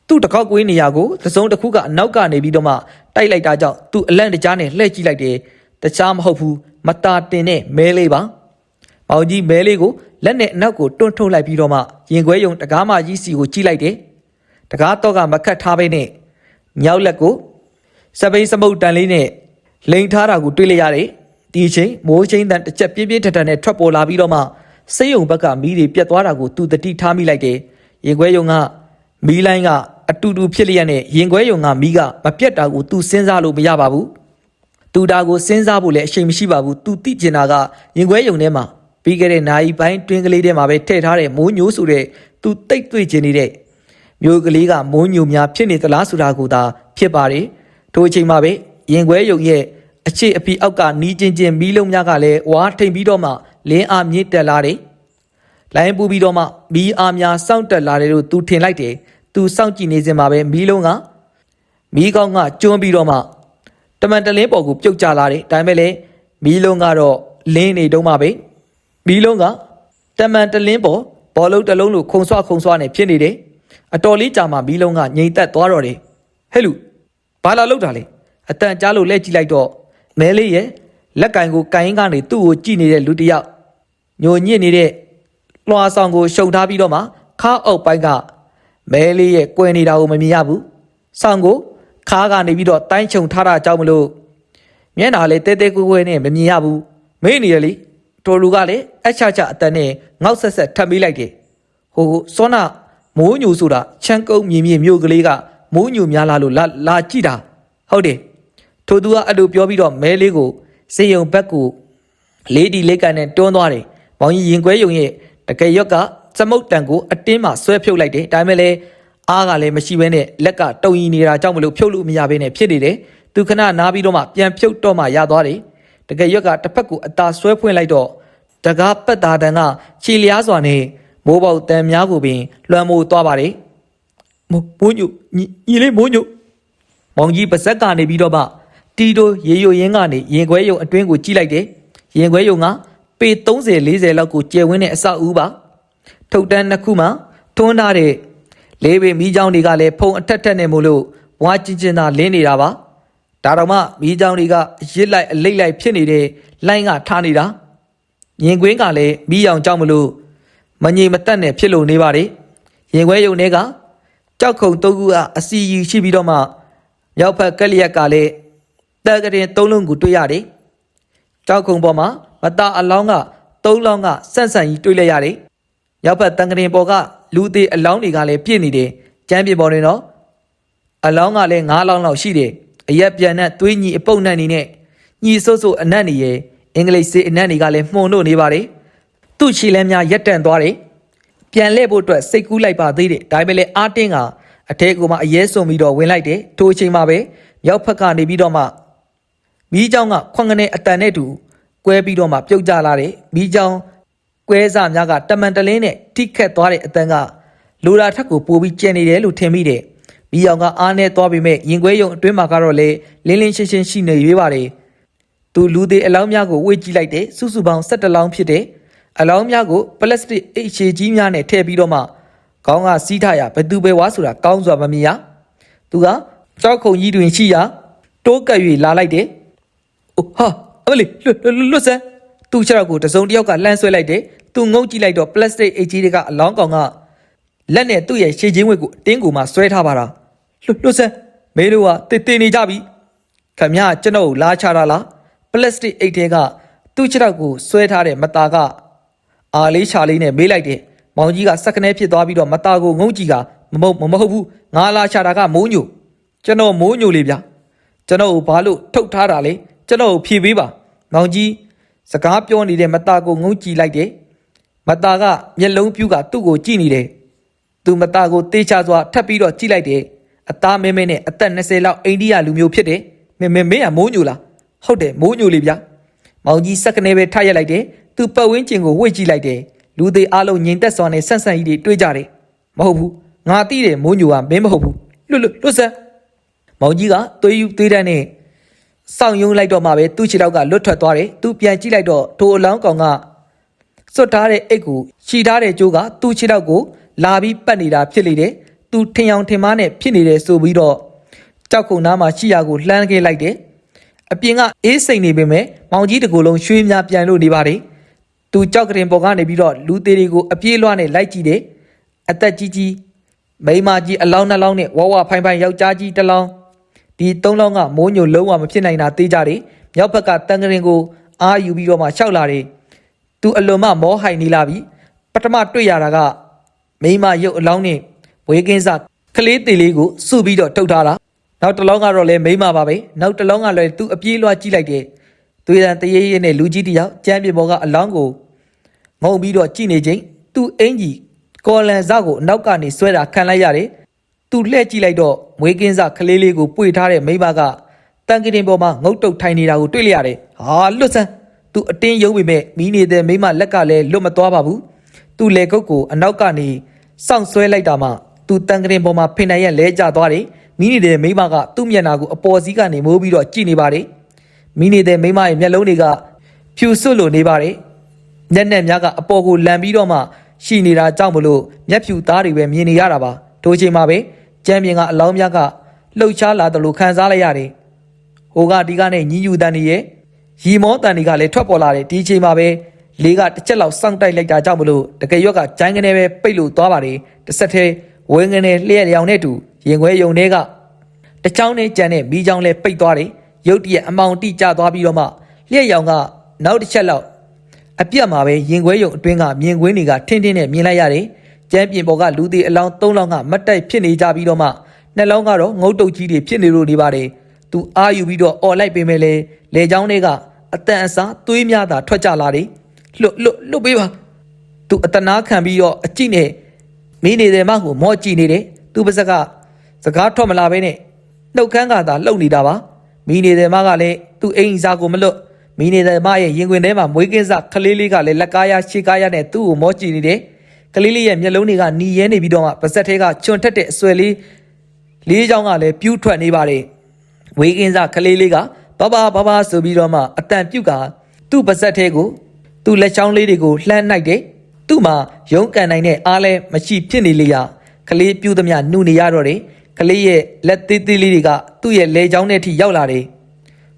သူ့တကောက်ကွေးနေရာကိုသစုံတစ်ခုကအနောက်ကနေပြီးတော့မှတိုက်လိုက်တာကြောင့်သူ့အလန့်တကြားနဲ့လှည့်ကြည့်လိုက်တယ်တခြားမဟုတ်ဘူးမတာတင်တဲ့မဲလေးပါမောင်ကြီးမဲလေးကိုလက်နဲ့အနောက်ကိုတွန်းထုတ်လိုက်ပြီးတော့မှရင်ခွဲယုံတကားမကြီးစီကိုကြည့်လိုက်တယ်တကားတော့ကမခတ်ထားပဲနဲ့မြောက်လက်ကိုစပိန်စမုတ်တန်လေးနဲ့လိန်ထားတာကိုတွေ့လိုက်ရတယ်ဒီအချိန်မိုးချင်းတန်တစ်ချက်ပြင်းပြင်းထန်ထန်နဲ့ထွက်ပေါ်လာပြီးတော့မှစိတ်ယုံဘက်ကမီးတွေပြတ်သွားတာကိုသူတတိထားမိလိုက်တယ်ရင်ခွဲယုံကမီးလိုင်းကအတူတူဖြစ်လျက်နဲ့ရင်ခွဲယုံကမီးကမပြတ်တာကိုသူစဉ်းစားလို့မရပါဘူးသူဒါကိုစဉ်းစားဖို့လည်းအချိန်မရှိပါဘူးသူသိကျင်တာကရင်ခွဲယုံထဲမှာပြီးခဲ့တဲ့နိုင်ပိုင်းတွင်းကလေးထဲမှာပဲထည့်ထားတဲ့မိုးညိုးဆိုတဲ့သူတိတ်တွေ့ကျင်နေတဲ့မျိုးကလေးကမိုးညိုများဖြစ်နေသလားဆိုတာကိုသာဖြစ်ပါတယ်ထိုအချိန်မှာပဲရင်ခွဲယုံရဲ့အခြေအပီအောက်ကနီးချင်းချင်းမီးလုံးများကလည်းဝါထိန်ပြီးတော့မှလင်းအားမြင့်တက်လာတယ်လိုင်းပူပြီးတော့မှမီးအားများစောင့်တက်လာတယ်လို့သူထင်လိုက်တယ်သူစောင့်ကြည့်နေစဉ်မှာပဲမီးလုံးကမီးကောင်းကကျွန်းပြီးတော့မှတမန်တလင်းပေါ်ကိုပြုတ်ကျလာတယ်ဒါပေမဲ့လည်းမီးလုံးကတော့လင်းနေတော့မှပဲမီးလုံးကတမန်တလင်းပေါ်ဘောလုံးတစ်လုံးလိုခုံဆွာနဲ့ဖြစ်နေတယ်အတော်လေးကြာမှမီးလုံးကငြိမ်သက်သွားတော့တယ်ဟဲ့လူဘာလာလောက်တာလဲအတန်ကြားလို့လဲကြည့်လိုက်တော့မဲလေးရဲ့လက်ကင်ကိုကိုင်းကနေသူ့ကိုကြည့်နေတဲ့လူတစ်ယောက်ညိုညစ်နေတဲ့လွှာဆောင်ကိုရှုံထားပြီးတော့မှခါအောက်ပိုင်းကမဲလေးရဲ့ကွယ်နေတာကိုမမြင်ရဘူးဆောင်ကိုခါကနေပြီးတော့တိုင်းချုံထားတာကြောင့်မလို့မျက်နှာလေးတဲတဲကွယ်ကွယ်နဲ့မမြင်ရဘူးမေးနေရလေတော်လူကလည်းအချာအတန်နဲ့ငေါက်ဆက်ထပ်မိလိုက်တယ်ဟိုစောနာမိုးညိုဆိုတာချမ်းကုန်းမြင်မြို့ကလေးကမိုးညိုများလာလို့လာကြည့်တာဟုတ်တယ်ထိုသူကအဲ့လိုပြောပြီးတော့မဲလေးကိုစေယုံဘက်ကိုလေးဒီလေးကန်နဲ့တွန်းသွားတယ်မောင်ကြီးရင်ခွဲယုံရဲ့တကယ်ရွက်ကစမုတ်တန်ကိုအတင်းမှဆွဲဖြုတ်လိုက်တယ်ဒါပေမဲ့လည်းအားကလည်းမရှိဘဲနဲ့လက်ကတုံရီနေတာကြောင့်မလို့ဖြုတ်လို့မရဘဲနဲ့ဖြစ်နေတယ်သူခဏနားပြီးတော့မှပြန်ဖြုတ်တော့မှရသွားတယ်တကယ်ရွက်ကတစ်ဖက်ကိုအသာဆွဲဖွင့်လိုက်တော့တကားပတ်တာတန်ကခြေလျားစွာနဲ့မိုးပေါက်တန်များကိုပင်လွှမ်းမိုးသွားပါတယ်မိုးညိုညီလေးမိုးညိုမောင်ကြီးပါဇက်ကနေပြီးတော့မှတီတိုရေယိုရင်းကနေရင်ခွဲယုံအတွင်းကိုကြည့်လိုက်တယ်ရင်ခွဲယုံကပေ30-40လောက်ကိုကျယ်ဝန်းတဲ့အဆောက်အဦပါထုတ်တန်းနှစ်ခုမှထွန်းထားတဲ့လေးပေမီးချောင်းတွေကလည်းဖုံအထက်နဲ့မို့လို့ဝါချင်းသာလင်းနေတာပါဒါတော့မှမီးချောင်းတွေကရစ်လိုက်အလိတ်လိုက်ဖြစ်နေတဲ့လိုင်းကထားနေတာရင်ကွင်းကလည်းမီးရောင်ကြောက်မလို့မငြိမ်မသက်နဲ့ဖြစ်လို့နေပါတယ်ရင်ခွဲယုံတွေကကြောက်ခုံ၃ခုကအစီယူရှိပြီးတော့မှမြောက်ဖက်ကလျက်ကလည်းတက်ကရင်၃လုံးကိုတွေ့ရတယ်ကြောက်ခုံပေါ်မှာမတာအလောင်းက၃လောင်းကဆန့်ကြီးတွေ့လိုက်ရတယ်ရောက်ဖက်တန်ကရင်ပေါ်ကလူသေးအလောင်းတွေကလည်းပြည့်နေတယ်ကျမ်းပြေပေါ်နေတော့အလောင်းကလည်း9လောင်းလောက်ရှိတယ်အရက်ပြန်နဲ့သွေးညီအပုတ်နဲ့နေနဲ့ညီဆိုးအနက်နေရဲ့အင်္ဂလိပ်စေအနက်တွေကလည်းမှုန်လို့နေပါတယ်သူ့ခြေလမ်းများရက်တန့်သွားတယ်ပြန်လှည့်ဖို့အတွက်စိတ်ကူးလိုက်ပါသေးတယ်ဒါပေမဲ့လည်းအားတင်းကအထဲကိုမှအရဲစွန်ပြီးတော့ဝင်လိုက်တယ်ထိုအချိန်မှာပဲရောက်ဖက်ကနေပြီးတော့မှမီးကြောင်ကခွန်ကနေအတန်နဲ့တူကွဲပြီးတော့မှပြုတ်ကျလာတယ်မီးကြောင်ကွဲစားများကတမန်တလင်းနဲ့ထိခတ်သွားတဲ့အတန်ကလိုလာထက်ကိုပိုပြီးကျန်နေတယ်လို့ထင်မိတယ်မီးအောင်ကအားနဲ့သွားပြီးမဲ့ရင်ခွဲယုံအတွင်းမှာကတော့လေလင်းလင်းရှင်းရှင်းရှိနေရွေးပါတယ်သူလူသေးအလောင်းများကိုဝေ့ကြည့်လိုက်တယ်စုစုပေါင်း17လောင်းဖြစ်တယ်အလောင်းများကိုပလတ်စတစ်အိတ်ရှည်ကြီးများနဲ့ထည့်ပြီးတော့မှခေါင်းကစီးထားရဘသူပဲဝါဆိုတာကောင်းစွာမမြင်ရသူကကြောက်ခုံကြီးတွင်ရှိရတိုးကပ်၍လာလိုက်တယ်ဟာအမလီလွတ်စမ်းသူ့ခြေထောက်ကိုတစုံတစ်ယောက်ကလှမ်းဆွဲလိုက်တယ်သူငုံကြည့်လိုက်တော့ပလတ်စတစ်အိတ်ကြီးတွေကအလောင်းကောင်ကလက်နဲ့သူ့ရဲ့ရှေ့ချင်းဝက်ကိုအတင်းကိုမှဆွဲထားပါတာလွတ်စမ်းမေးလို့ကတေနေကြပြီခင်ဗျာကျွန်တော်ကိုလာချတာလားပလတ်စတစ်အိတ်တွေကသူ့ခြေထောက်ကိုဆွဲထားတဲ့မတာကအာလေးချာလေးနဲ့မေးလိုက်တယ်မောင်ကြီးကစက်ကနေဖြစ်သွားပြီးတော့မတာကိုငုံကြည့်ကမဟုတ်ဘူးငါလာချတာကမိုးညိုကျွန်တော်မိုးညိုလေးဗျကျွန်တော်ကိုဘာလို့ထုတ်ထားတာလဲကျွန်တော်ကိုဖြေပေးပါမောင်ကြီးစကားပြောနေတဲ့မတာကိုငုံကြည့်လိုက်တယ်မတာကမျက်လုံးပြူးကသူ့ကိုကြည့်နေတယ် သူမသားကိုတေးချစွာထပ်ပြီးတော့ကြည့်လိုက်တယ်အသားမဲမဲနဲ့အသက်20လောက်အိန္ဒိယလူမျိုးဖြစ်တယ်မင်းကမိုးညိုလားဟုတ်တယ်မိုးညိုလေးဗျမောင်ကြီးစက်ကနေပဲထရက်လိုက်တယ်သူပတ်ဝန်းကျင်ကိုဝှေ့ကြည့်လိုက်တယ်လူသေးအားလုံးငြိမ်သက်စွာနဲ့ဆန့်ဆန့်ကြီးတွေတွေ့ကြတယ်မဟုတ်ဘူးငါသိတယ်မိုးညိုကမင်းမဟုတ်ဘူးလွတ်စမ်းမောင်ကြီးကသွေးယူသွေးတန်းနဲ့စောင့်ယုံလိုက်တော့မှပဲသူ့ခြေထောက်ကလွတ်ထွက်သွားတယ်သူပြန်ကြည့်လိုက်တော့ထိုအလောင်းကောင်ကစွတ်ထားတဲ့အိတ်ကိုခြိထားတဲ့ကြိုးကသူ့ခြေထောက်ကိုလာပြီးပတ်နေတာဖြစ်လေတယ်သူထင်အောင်ထင်မှားနဲ့ဖြစ်နေတယ်ဆိုပြီးတော့ကြောက်ခုန်နားမှာရှိရာကိုလှမ်းခဲ့လိုက်တယ်အပြင်ကအေးစိမ်နေပေမဲ့မောင်ကြီးတကူလုံးရွှေများပြန်လို့နေပါတယ်သူကြောက်ကရင်ပေါ်ကနေပြီးတော့လူသေးတွေကိုအပြေးလွှားနဲ့လိုက်ကြည့်တယ်အသက်ကြီးမိန်းမကြီးအလောင်းနှလောင်းနဲ့ဝဝဖိုင်ယောက်ျားကြီးတစ်လောင်းဒီ3လောင်းကမိုးညိုလုံးဝမဖြစ်နိုင်တာသိကြတယ်မြောက်ဘက်ကတန်ကရင်ကိုအာယူပြီးတော့မှရှောက်လာတယ်သူအလွန်မှမောဟိုင်နေလာပြီပထမတွေ့ရတာကမိန်းမရုပ်အလောင်းနဲ့ဝေးကင်းစားကလေးသေးလေးကိုစုပြီးတော့ထုတ်ထားတာနောက်တစ်လောင်းကတော့လည်းမိန်းမပါပဲနောက်တစ်လောင်းကလည်းသူအပြေးလွှားကြည့်လိုက်တယ်သွေးတန်တရေရဲနဲ့လူကြီးတယောက်ကျမ်းပြေပေါ်ကအလောင်းကိုငုံပြီးတော့ကြည့်နေချိန်သူ့အင်ကြီးကော်လန်စကိုအနောက်ကနေဆွဲတာခံလိုက်ရတယ်သူလှည့်ကြည့်လိုက်တော့မွေးကင်းစကလေးလေးကိုပွေထားတဲ့မိန်းမကတန်ကရင်ပေါ်မှာငုတ်တုတ်ထိုင်နေတာကိုတွေ့လိုက်ရတယ်ဟာလွတ်စမ်းသူအတင်းယုံပေမဲ့မိနေတဲ့မိန်းမလက်ကလည်းလွတ်မသွားပါဘူးသူလေကုတ်ကိုအနောက်ကနေစောင့်ဆွဲလိုက်တာမှသူတန်ကရင်ပေါ်မှာဖင်နိုင်ရလဲကျသွားတယ်မိနေတဲ့မိန်းမကသူ့မျက်နှာကိုအပေါ်စီးကနေမိုးပြီးတော့ကြည့်နေပါတယ်မိနေတဲ့မိန်းမရဲ့မျက်လုံးတွေကဖြူဆွတ်လိုနေပါတယ်မျက်နှာများကအပေါ်ကိုလန်ပြီးတော့မှရှိနေတာကြောင့်မလို့မျက်ဖြူသားတွေပဲမြင်နေရတာပါထိုချိန်မှာပဲကျမ်းပြင်ကအလောင်းများကလှုပ်ရှားလာတယ်လို့ခံစားလိုက်ရတယ်ဟိုကဒီကနဲ့ညီညူတန်တွေရဲ့ရီမောတန်တွေကလည်းထွက်ပေါ်လာတယ်ဒီချိန်မှာပဲလေးကတစ်ချက်လောက်စောင့်တိုက်လိုက်တာကြောင့်မလို့တကယ်ရွက်ကဂျိုင်းကနေပဲပိတ်လို့သွားပါတယ်တစ်ဆက်တည်းဝင်းကနေလျှက်လျောင်နဲ့တူရင်ခွဲယုံတွေကတချောင်းနဲ့ကြံတဲ့မိချောင်းလဲပိတ်သွားတယ်ရုတ်တရက်အမောင်တိကျသွားပြီးတော့မှလျှက်ရောင်ကနောက်တစ်ချက်လောက်အပြတ်မှာပဲရင်ခွဲယုံအတွင်းကမြင်ကွင်းတွေကထင်းထင်းနဲ့မြင်လိုက်ရတယ်ကျမ်းပြင်ပေါ်ကလူသေးအလောင်း3လောင်းကမတ်တိုက်ဖြစ်နေကြပြီးတော့မှ2လောင်းကတော့ငုတ်တုတ်ကြီးတွေဖြစ်နေလို့နေပါတယ်သူအာယူပြီးတော့အော်လိုက်ပေမဲ့လေချောင်းတွေကအတန်အစားသွေးများသာထွက်ကြလာတယ်လွတ်ပေးပါသူအတနာခံပြီးတော့အကြည့်နဲ့မင်းနေတဲ့မကိုမော့ကြည့်နေတယ်သူပါစကစကားထွက်မလာဘဲနဲ့နှုတ်ခမ်းကသာလှုပ်နေတာပါမိနေတဲ့မကလည်းသူ့အိမ်စားကိုမလွတ်မိနေတဲ့မရဲ့ရင်ခွင်ထဲမှာမွေးကင်းစားကလေးလေးကလည်းလက်ကားရရှေ့ကားရနဲ့သူ့ကိုမော့ကြည့်နေတယ်ကလေးလေးရဲ့မျက်လုံးတွေကနီရဲနေပြီးတော့မှပါစက်ထဲကချွန်ထက်တဲ့အဆွဲလေးချောင်းကလည်းပြူးထွက်နေပါတယ်ဝေးကင်းစားကလေးလေးကဘာဆိုပြီးတော့မှအတန်ပြုတ်ကသူ့ပါစက်ထဲကိုသူ့လက်ချောင်းလေးတွေကိုလှမ်းလိုက်တယ်သူ့မှာရုံးကန်နိုင်တဲ့အားလဲမရှိဖြစ်နေလေရကလေးပြူးသမျှနှူနေရတော့တယ်ကလေးရဲ့လက်သေးသေးလေးတွေကသူ့ရဲ့လေချောင်းထဲထိရောက်လာတယ်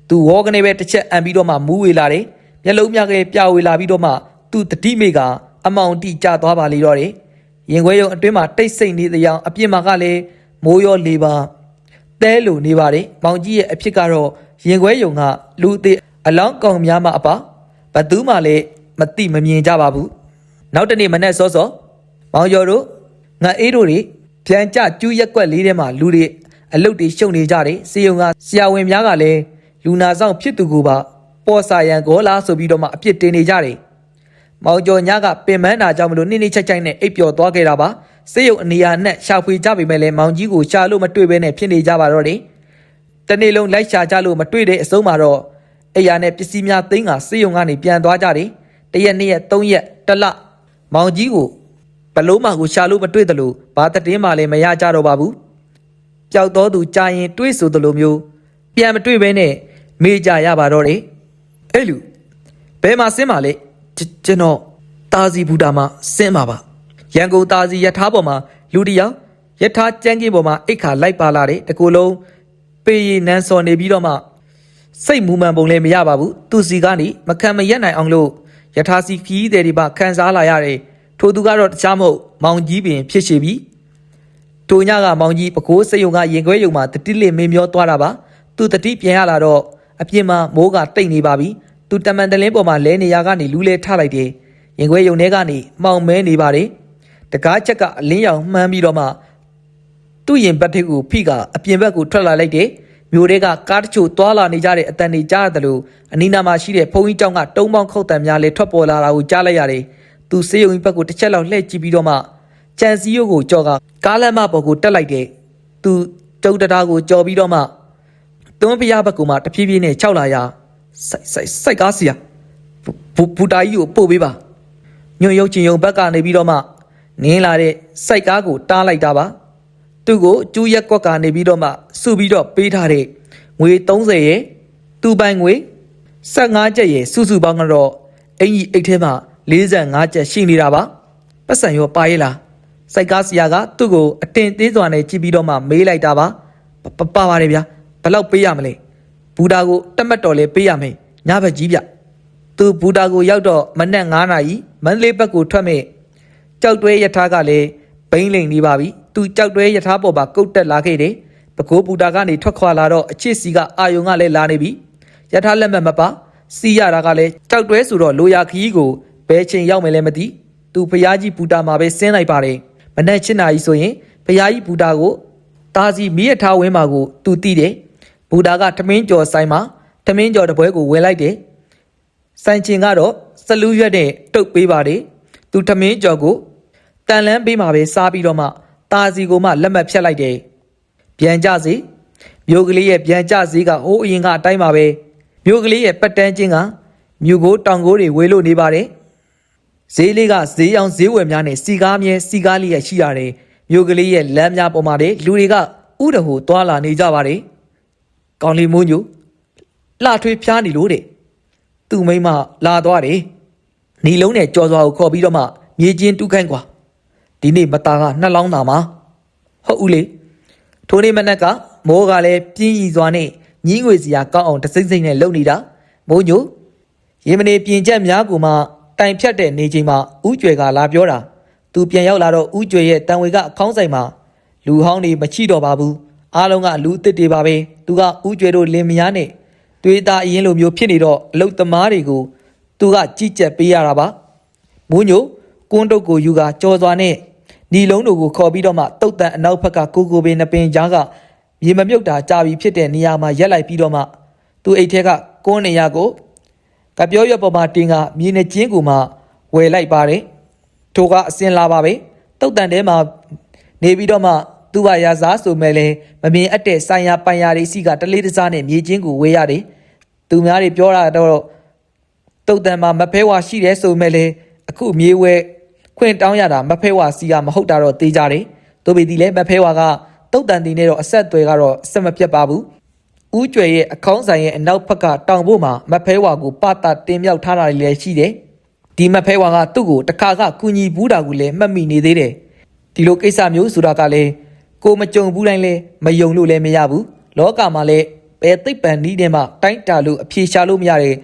သူဝေါကနေပဲတစ်ချက်အံပြီးတော့မှမူးဝေလာတယ်မျက်လုံးများကပြဝေလာပြီးတော့မှသူ့တတိမိကအမောင်တိကျသွားပါလေတော့တယ်ရင်ခွဲရုံအတွင်းမှာတိတ်ဆိတ်နေတဲ့အအပြင်မှာကလည်းမိုးရောလေပါတဲလိုနေပါတယ်မောင်ကြီးရဲ့အဖြစ်ကတော့ရင်ခွဲရုံကလူသေးအလောင်းကောင်များမှအပါဘသူမှလည်းမသိမမြင်ကြပါဘူးနောက်တနေ့မနေ့စောမောင်ကျော်တို့ငါအေးတို့တွေပြန်ကြကျူးရက်ကွက်လေးထဲမှာလူတွေအလုတ်တွေရှုံနေကြတယ်စေယုံကဆရာဝန်များကလည်းလူနာဆောင်ဖြစ်သူကိုပါပေါ်စာရန်ကောလားဆိုပြီးတော့မှအပြစ်တင်နေကြတယ်မောင်ကျော်ညကပင်မန်းတာကြောင့်မလို့နှိမ့်ချိုက်နဲ့အိပ်ပျော်သွားခဲ့တာပါစေယုံအနီယာနဲ့ရှာဖွေကြပေမဲ့လည်းမောင်ကြီးကိုရှာလို့မတွေ့ဘဲနဲ့ဖြစ်နေကြပါတော့တယ်တနေ့လုံးလိုက်ရှာကြလို့မတွေ့တဲ့အစုံမှာတော့အိယာနဲ့ပစ္စည်းများသိမ်းကစေယုံကနေပြန်သွားကြတယ်တရက်2ရက်3ရက်တစ်လမောင်ကြီးကိုဘလို့မှကိုရှာလို့မတွေ့တယ်လို့ဘာတတင်းမှလည်းမရကြတော့ပါဘူးပျောက်တော်သူကြာရင်တွေးဆိုသလိုမျိုးပြန်မတွေ့ဘဲနဲ့မေးကြရပါတော့တယ်အဲ့လူဘယ်မှာဆင်းပါလဲကျွန်တော်တာစီဘူတာမှာဆင်းပါပါရန်ကုန်တာစီရထားပေါ်မှာလူတယောက်ရထားကြမ်းကင်းပေါ်မှာအိတ်ခါလိုက်ပါလာတယ်တကူလုံးပေးရနန်းစော်နေပြီးတော့မှစိတ်မူမှန်ပုံလည်းမရပါဘူးသူစီကနေမခံမရက်နိုင်အောင်လို့ရထားစီခီးတဲ့ဒီပါခံစားလာရတယ်ထိုသူကတော့တခြားမဟုတ်မောင်ကြီးပင်ဖြစ်ရှိပြီထိုညကမောင်ကြီးပကိုးစိတ်ယုံကရင်ခွဲယုံမှာတတိလစ်မင်းမျောသွားတာပါသူတတိပြန်ရလာတော့အပြင်မှာမိုးကတိတ်နေပါပြီသူတမန်တလင်းပေါ်မှာလဲနေရကနေလူလဲထလိုက်တယ်ရင်ခွဲယုံထဲကနေမှောင်မဲနေပါတယ်တကားချက်ကအလင်းရောင်မှန်းပြီးတော့မှသူ့ရင်ဘက်ထိပ်ကိုဖိကအပြင်ဘက်ကိုထွက်လာလိုက်တယ်မြို့တွေကကားတချို့သွာလာနေကြတဲ့အတန်တွေကြားရတယ်လို့အနီးနားမှာရှိတဲ့ဖုန်းကြီးကျောင်းကတုံးပေါင်းခုတ်တံများလဲထွက်ပေါ်လာတာကိုကြားလိုက်ရတယ်သူစေးရုံဘက်ကိုတစ်ချက်လောက်လှည့်ကြည့်ပြီးတော့မှ ကြံစည်းရိုးကိုကြော်ကကားလမ်းမပေါ်ကိုတက်လိုက်တဲ့သူတုံတတာကိုကြော်ပြီးတော့မှသွန်းဖျားဘက်ကမှတဖြည်းဖြည်းနဲ့ခြောက်လာရစိုက်ကားစီယာဘူတာကြီးကိုပို့ပေးပါညွန့်ရုပ်ချင်းယုံဘက်ကနေပြီးတော့မှနင်းလာတဲ့စိုက်ကားကိုတားလိုက်တာပါသူ့ကိုကျူးရက်ကွက်ကနေပြီးတော့မှစုပြီးတော့ပေးထားတဲ့ငွေ30ရဲ့သူ့ပိုင်ငွေ15ကျပ်ရဲ့စုစုပေါင်းကတော့အင်ကြီးအိတ်ထဲမှာ45ကျပ်ရှိနေတာပါပတ်စံရောပါရဲ့လားစိုက်ကားဆရာကသူ့ကိုအတင်သေးစွာနဲ့ကြည့်ပြီးတော့မှမေးလိုက်တာပါပါပါတယ်ဗျာဘယ်လောက်ပေးရမလဲဘူတာကိုတက်မှတ်တော်လဲပေးရမယ်ညဘက်ကြီးဗျသူဘူတာကိုရောက်တော့မနက်9နာရီမန္တလေးဘက်ကိုထွက်မဲ့ကြောက်တွဲရထားကလည်းဘိန်းလိန်နေပါပြီသူကြောက်တွဲရထားပေါ်မှာကုတ်တက်လာခဲ့တယ်ပကိုးဘူတာကနေထွက်ခွာလာတော့အချစ်စီကအာယုံကလည်းလာနေပြီရထားလက်မှတ်မပါစီးရတာကလည်းကြောက်တွဲဆိုတော့လိုရာခီးကိုဘယ်ချိန်ရောက်မယ်လဲမသိသူဖျားကြီးဘူတာမှာပဲဆင်းလိုက်ပါတယ်မနက်7နာရီဆိုရင်ဖျားကြီးဘူတာကိုတာစီမီးရထားဝင်းမှာကိုသူတီးတယ်ဘူတာကထမင်းကြော်ဆိုင်မှာထမင်းကြော်တပွဲကိုဝယ်လိုက်တယ်ဆိုင်ချင်းကတော့စလူးရွက်နဲ့တုတ်ပေးပါတယ်သူထမင်းကြော်ကိုတန်လန်းပေးမှာပဲစားပြီးတော့မှတာစီကိုမှလက်မှတ်ဖြတ်လိုက်တယ်ပြန်ကြစေမြို့ကလေးရဲ့ပြန်ကြစေကဟိုးအရင်ကအတိုင်းပါပဲမြို့ကလေးရဲ့ပတ်တန်းချင်းကမြို့ကိုတောင်ကိုတွေဝေလို့နေပါတယ်ဈေးလေးကဈေးအောင်ဈေးဝယ်များနဲ့စီကားမြဲစီကားလေးရရှိရတယ်မြို့ကလေးရဲ့လမ်းများပေါ်မှာလူတွေကဥဒဟိုသွားလာနေကြပါတယ်ကောင်းလီမုန်းညိုလှထွေးဖျားနေလို့တဲ့သူ့မိမလာသွားတယ်နီလုံးနဲ့ကြော်စွာကိုခေါ်ပြီးတော့မှမြေချင်းတူးခိုင်းကွာဒီနေ့မသားကနှလောင်းသားမှာဟုတ်ဦးလေထိုနေ့မနက်ကမိုးကလည်းပြင်းရီစွာနဲ့ညီးငွေစရာကောင်းအောင်တစိမ့်စိမ့်နဲ့လှုပ်နေတာမိုးညိုရေမနေပြင်ချက်များကိုမှတိုင်ဖြတ်တဲ့နေချိန်မှာဥကျွယ်ကလာပြောတာသူပြန်ရောက်လာတော့ဥကျွယ်ရဲ့တန်ဝေကအခေါင်းဆိုင်မှာလူဟောင်းတွေမချိတော့ပါဘူးအားလုံးကလူအစ်စ်တွေပါပဲသူကဥကျွယ်တို့လင်မယားနဲ့တွေးသားအရင်လိုမျိုးဖြစ်နေတော့အလုတ်သမားတွေကိုသူကကြည်ကြက်ပေးရတာပါမိုးညိုကွန်းတုတ်ကိုယူကကြော်စွာနဲ့နီလုံးတို့ကိုခေါ်ပြီးတော့မှတုတ်တန်အနောက်ဘက်ကကိုပင်နှစ်ပင်ကြားကရေမမြုပ်တာကြာပြီဖြစ်တဲ့နေရာမှာရက်လိုက်ပြီးတော့မှသူအိတ်ထဲကကွန်းနေရကိုကပြောရွက်ပေါ်မှာတင်ကမြေနဲ့ကျင်းကိုမှဝယ်လိုက်ပါတယ်ထိုကအစင်လာပါပဲတုတ်တန်ထဲမှာနေပြီးတော့မှသူ့ဘာရာစားဆိုမဲ့လဲမမြင်အပ်တဲ့ဆိုင်ရာပိုင်ရာတွေစီကတလေးတစားနဲ့မြေချင်းကိုဝေးရတယ်သူများတွေပြောတာတော့တုတ်တန်မှာမဖဲဝါရှိတယ်ဆိုမဲ့လဲအခုမြေဝဲခွင့်တောင်းရတာမဖဲဝါစီကမဟုတ်တာတော့သိကြတယ်တို့ပေဒီလဲမဖဲဝါကတုတ်တန်တီနဲ့တော့အဆက်အသွယ်ကတော့အဆက်မပြတ်ပါဘူးဦးကျွယ်ရဲ့အခေါင်းဆိုင်ရဲ့အနောက်ဘက်ကတောင်ဖို့မှာမဖဲဝါကိုပတာတင်မြောက်ထားတာလည်းရှိတယ်ဒီမဖဲဝါကသူ့ကိုတခါကကူညီဘူးတာကိုလည်းမှတ်မိနေသေးတယ်ဒီလိုကိစ္စမျိုးဆိုတာကလည်းကိုမကြုံဘူးတိုင်းလဲမယုံလို့လည်းမရဘူးလောကမှာလည်းဘယ်သိပ္ပံနည်းနဲ့မှတိုင်းတာလို့အဖြေရှာလို့မရတဲ့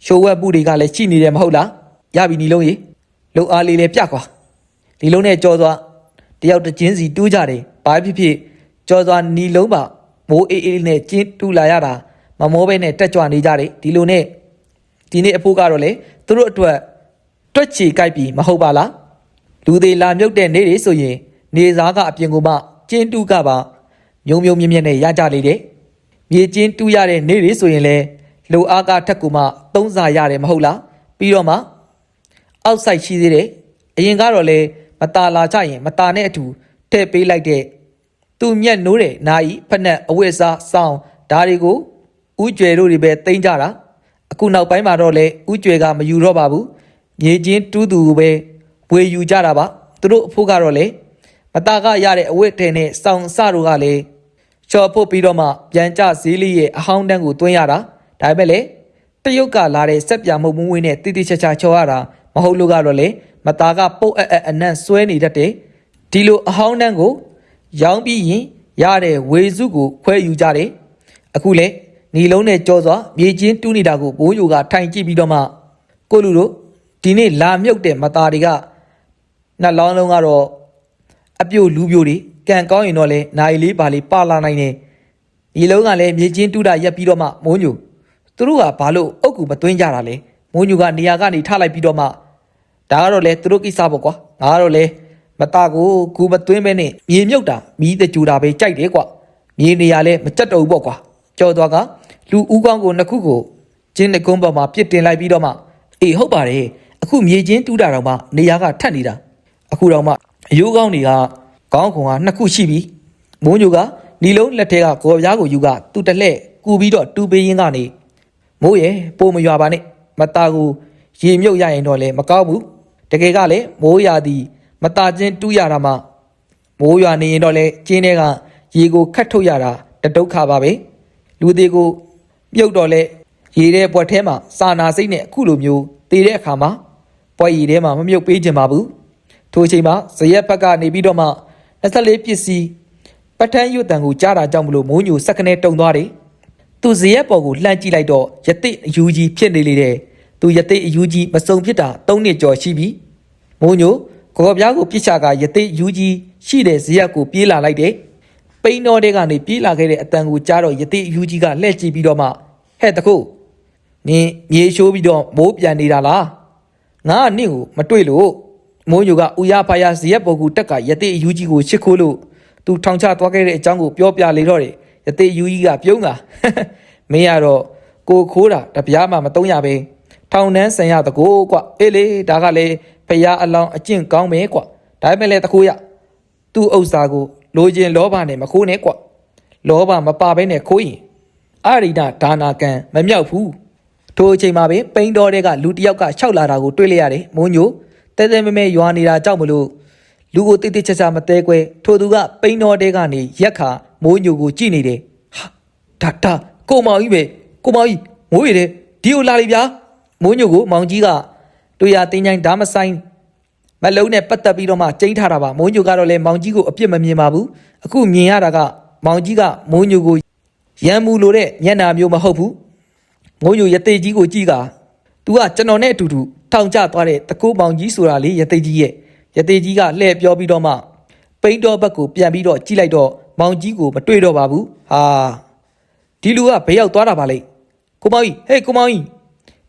ရှိုးဝက်မှုတွေကလည်းရှိနေတယ်မဟုတ်လားရပြီနီလုံးရေလုံအားလေးလည်းပြကွာဒီလုံးနဲ့ကြော်သွားတယောက်တစ်ချင်းစီတူးကြတယ်ဘာဖြစ်ဖြစ်ကြော်သွားနီလုံးပါမိုးအေးအေးနဲ့ကျင်းတူးလာရတာမမောပဲနဲ့တက်ကြွနေကြတယ်ဒီလိုနဲ့ဒီနေ့အဖိုးကတော့လေသူတို့အတွက်တွက်ချီကြိုက်ပြီးမဟုတ်ပါလားလူသေးလာမြုပ်တဲ့နေတွေဆိုရင်နေစားကအပြင်ကိုမှကျင်းတူးကပါမြုံမြုံမြင့်မြင့်နဲ့ရကြလေတယ်မြေကျင်းတူးရတဲ့နေတွေဆိုရင်လေလူအားကထက်ကူမှသုံးစားရတယ်မဟုတ်လားပြီးတော့မှအောက်ဆိုင်ရှိသေးတယ်အရင်ကတော့လေမตาလာချရင်မตาနဲ့အတူထည့်ပေးလိုက်တဲ့သူမျက်နိုးတဲ့နာယီဖက်နဲ့အဝတ်အစားစောင်းဒါတွေကိုဥကျွယ်တို့တွေပဲတင်ကြတာအခုနောက်ပိုင်းမှာတော့လေဥကျွယ်ကမယူတော့ပါဘူးမြေချင်းတူးသူပဲဝေယူကြတာပါသူတို့အဖို့ကတော့လေမตาကရတဲ့အဝတ်ထဲနဲ့စောင်းစတို့ကလေချော်ဖို့ပြီးတော့မှပြန်ကြဈေးလေးရဲ့အဟောင်းတန်းကိုတွင်းရတာဒါပေမဲ့လေတရုတ်ကလာတဲ့စက်ပြမုံမွေးနဲ့တိတိကျကျချော်ရတာမဟုတ်လို့ကတော့လေမตาကပုတ်အနံ့ဆွဲနေတတ်တယ်ဒီလိုအဟောင်းတန်းကိုရောင်းပြီးရင်ရတဲ့ဝေစုကိုခွဲယူကြတယ်အခုလေနီလုံးနဲ့ကြောစွာမြေချင်းတူးနေတာကိုဘိုးယိုကထိုင်ကြည့်ပြီးတော့မှကိုလူတို့ဒီနေ့လာမြုပ်တဲ့မသားတွေကနှလောင်းလုံးကတော့အပြို့လူပြို့တွေကံကောင်းရင်တော့လေနိုင်လေးပါလေးပါလာနိုင်တယ်ဒီလုံးကလည်းမြေချင်းတူးတာရက်ပြီးတော့မှမိုးညိုသူတို့ကဘာလို့အုတ်ကူမသွင်းကြတာလဲမိုးညိုကနေရာကနေထလိုက်ပြီးတော့မှဒါကတော့လေသူတို့ကိစ္စပေါ့ကွာငါကတော့လေမသားကိုကူမသွင်းပဲနဲ့မြေမြုပ်တာမီးတကြူတာပဲကြိုက်တယ်ကွာမြေနေရာလဲမကြက်တော့ဘူးပေါ့ကွာကြော်သွားကလူဦးကောင်းကိုနှစ်ခုကိုကျင်းတကုန်းပေါ်မှာပြစ်တင်လိုက်ပြီးတော့မှအေးဟုတ်ပါတယ်အခုမြေချင်းတူးတာတော့မှနေရာကထက်နေတာအခုတော့မှ အယိုးကောင်းတွေကခေါင်းခုံကနှစ်ခုရှိပြီးမိုးညိုကနီလုံးလက်ထဲကကော်ပြားကိုယူကသူ့တလှဲ့ကူပြီးတော့တူပေးရင်းကနေမိုးရဲ့ပိုမရွာပါနဲ့မတာကိုရေမြုပ်ရရင်တော့လည်းမကောင်းဘူးတကယ်ကလည်းမိုးရာသီမတာချင်းတူးရတာမှမိုးရွာနေရင်တော့လည်းကျင်းထဲကရေကိုခတ်ထုတ်ရတာတဒုက္ခပါပဲလူသေးကိုမြုပ်တော့လဲရေတဲ့ပွက်ထဲမှာစာနာစိတ်နဲ့အခုလိုမျိုးတည်တဲ့အခါမှာပွက်ရည်ထဲမှာမမြုပ်ပေးခြင်းပါဘူးထိုအချိန်မှာဇရက်ဘက်ကနေပြီးတော့မှ24ပစ္စည်းပထန်းရွတ်တန်ကိုကြားတာကြောင့်မလို့မိုးညိုစက္ကနဲ့တုံသွားတယ်သူဇရက်ပေါ်ကိုလှမ်းကြည့်လိုက်တော့ရတိအယူကြီးဖြစ်နေလေတယ်သူရတိအယူကြီးမစုံဖြစ်တာ3နှစ်ကျော်ရှိပြီမိုးညိုကော်ပြားကိုပြစ်ချကရတိယူကြီးရှိတဲ့ဇရက်ကိုပြေးလာလိုက်တယ်ပိန်းတော်တဲ့ကနေပြေးလာခဲ့တဲ့အတန်ကိုကြားတော့ရတိယူကြီးကလှည့်ကြည့်ပြီးတော့မှဟဲ့တခုနင်မြေရှိုးပြီးတော့မိုးပြန်နေတာလားငါကနင့်ကိုမတွေ့လို့မိုးညိုကဥရဖာရဇရက်ပေါ်ကိုတက်ကရတိယူကြီးကိုရှစ်ခိုးလို့သူထောင်ချသွားခဲ့တဲ့အကြောင်းကိုပြောပြလေတော့တယ်ရတိယူကြီးကပြုံးကမင်းကတော့ကိုခိုးတာတပြားမှမတုံးရပဲထောင်နှန်းဆန်ရတကိုးကွအေးလေဒါကလေဖျားအလောင်းအကျင့်ကောင်းပဲကွဒါပေမဲ့လည်းတခိုးရသူ့ဥစ္စာကိုလိုချင်လောဘနဲ့မခိုးနဲ့ကွလောဘမပါဘဲနဲ့ခိုးရင်အရိဒဒါနာကံမမြောက်ဘူးထိုအချိန်မှာပဲပိန်းတော်တဲ့ကလူတယောက်ကခြောက်လာတာကိုတွေ့လိုက်ရတယ်မိုးညိုတဲတဲမဲမဲရွာနေတာကြောက်မလို့လူကိုတိတ်တိတ်ချာချာမတဲခွဲထိုသူကပိန်းတော်တဲ့ကနေရက်ခါမိုးညိုကိုကြည့်နေတယ်ဟာဒါကိုမောင်ကြီးပဲကိုမောင်ကြီးမိုးရတဲ့ဒီကိုလာလေဗျာမိုးညိုကိုမောင်ကြီးကတွေ့ရတင်းချိုင်းဓာမဆိုင်မလုံးနဲ့ပတ်သက်ပြီးတော့မှကျိန်းထားတာပါမိုးညိုကတော့လည်းမောင်ကြီးကိုအပြစ်မမြင်ပါဘူးအခုမြင်ရတာကမောင်ကြီးကမိုးညိုကိုရမ်းမှုလို့တဲ့မျက်နှာမျိုးမဟုတ်ဘူးမိုးညိုရတိတ်ကြီးကိုကြည့်ကသူကကျွန်တော်နဲ့အတူတူထောင်ကျသွားတဲ့တကူမောင်ကြီးဆိုတာလေရတိတ်ကြီးရဲ့ရတိတ်ကြီးကလှည့်ပြောပြီးတော့မှပိန်းတော်ဘက်ကိုပြန်ပြီးတော့ကြည့်လိုက်တော့မောင်ကြီးကိုမတွေ့တော့ပါဘူးဟာဒီလူကဘယ်ရောက်သွားတာပါလဲကိုမောင်ကြီးဟေးကိုမောင်ကြီး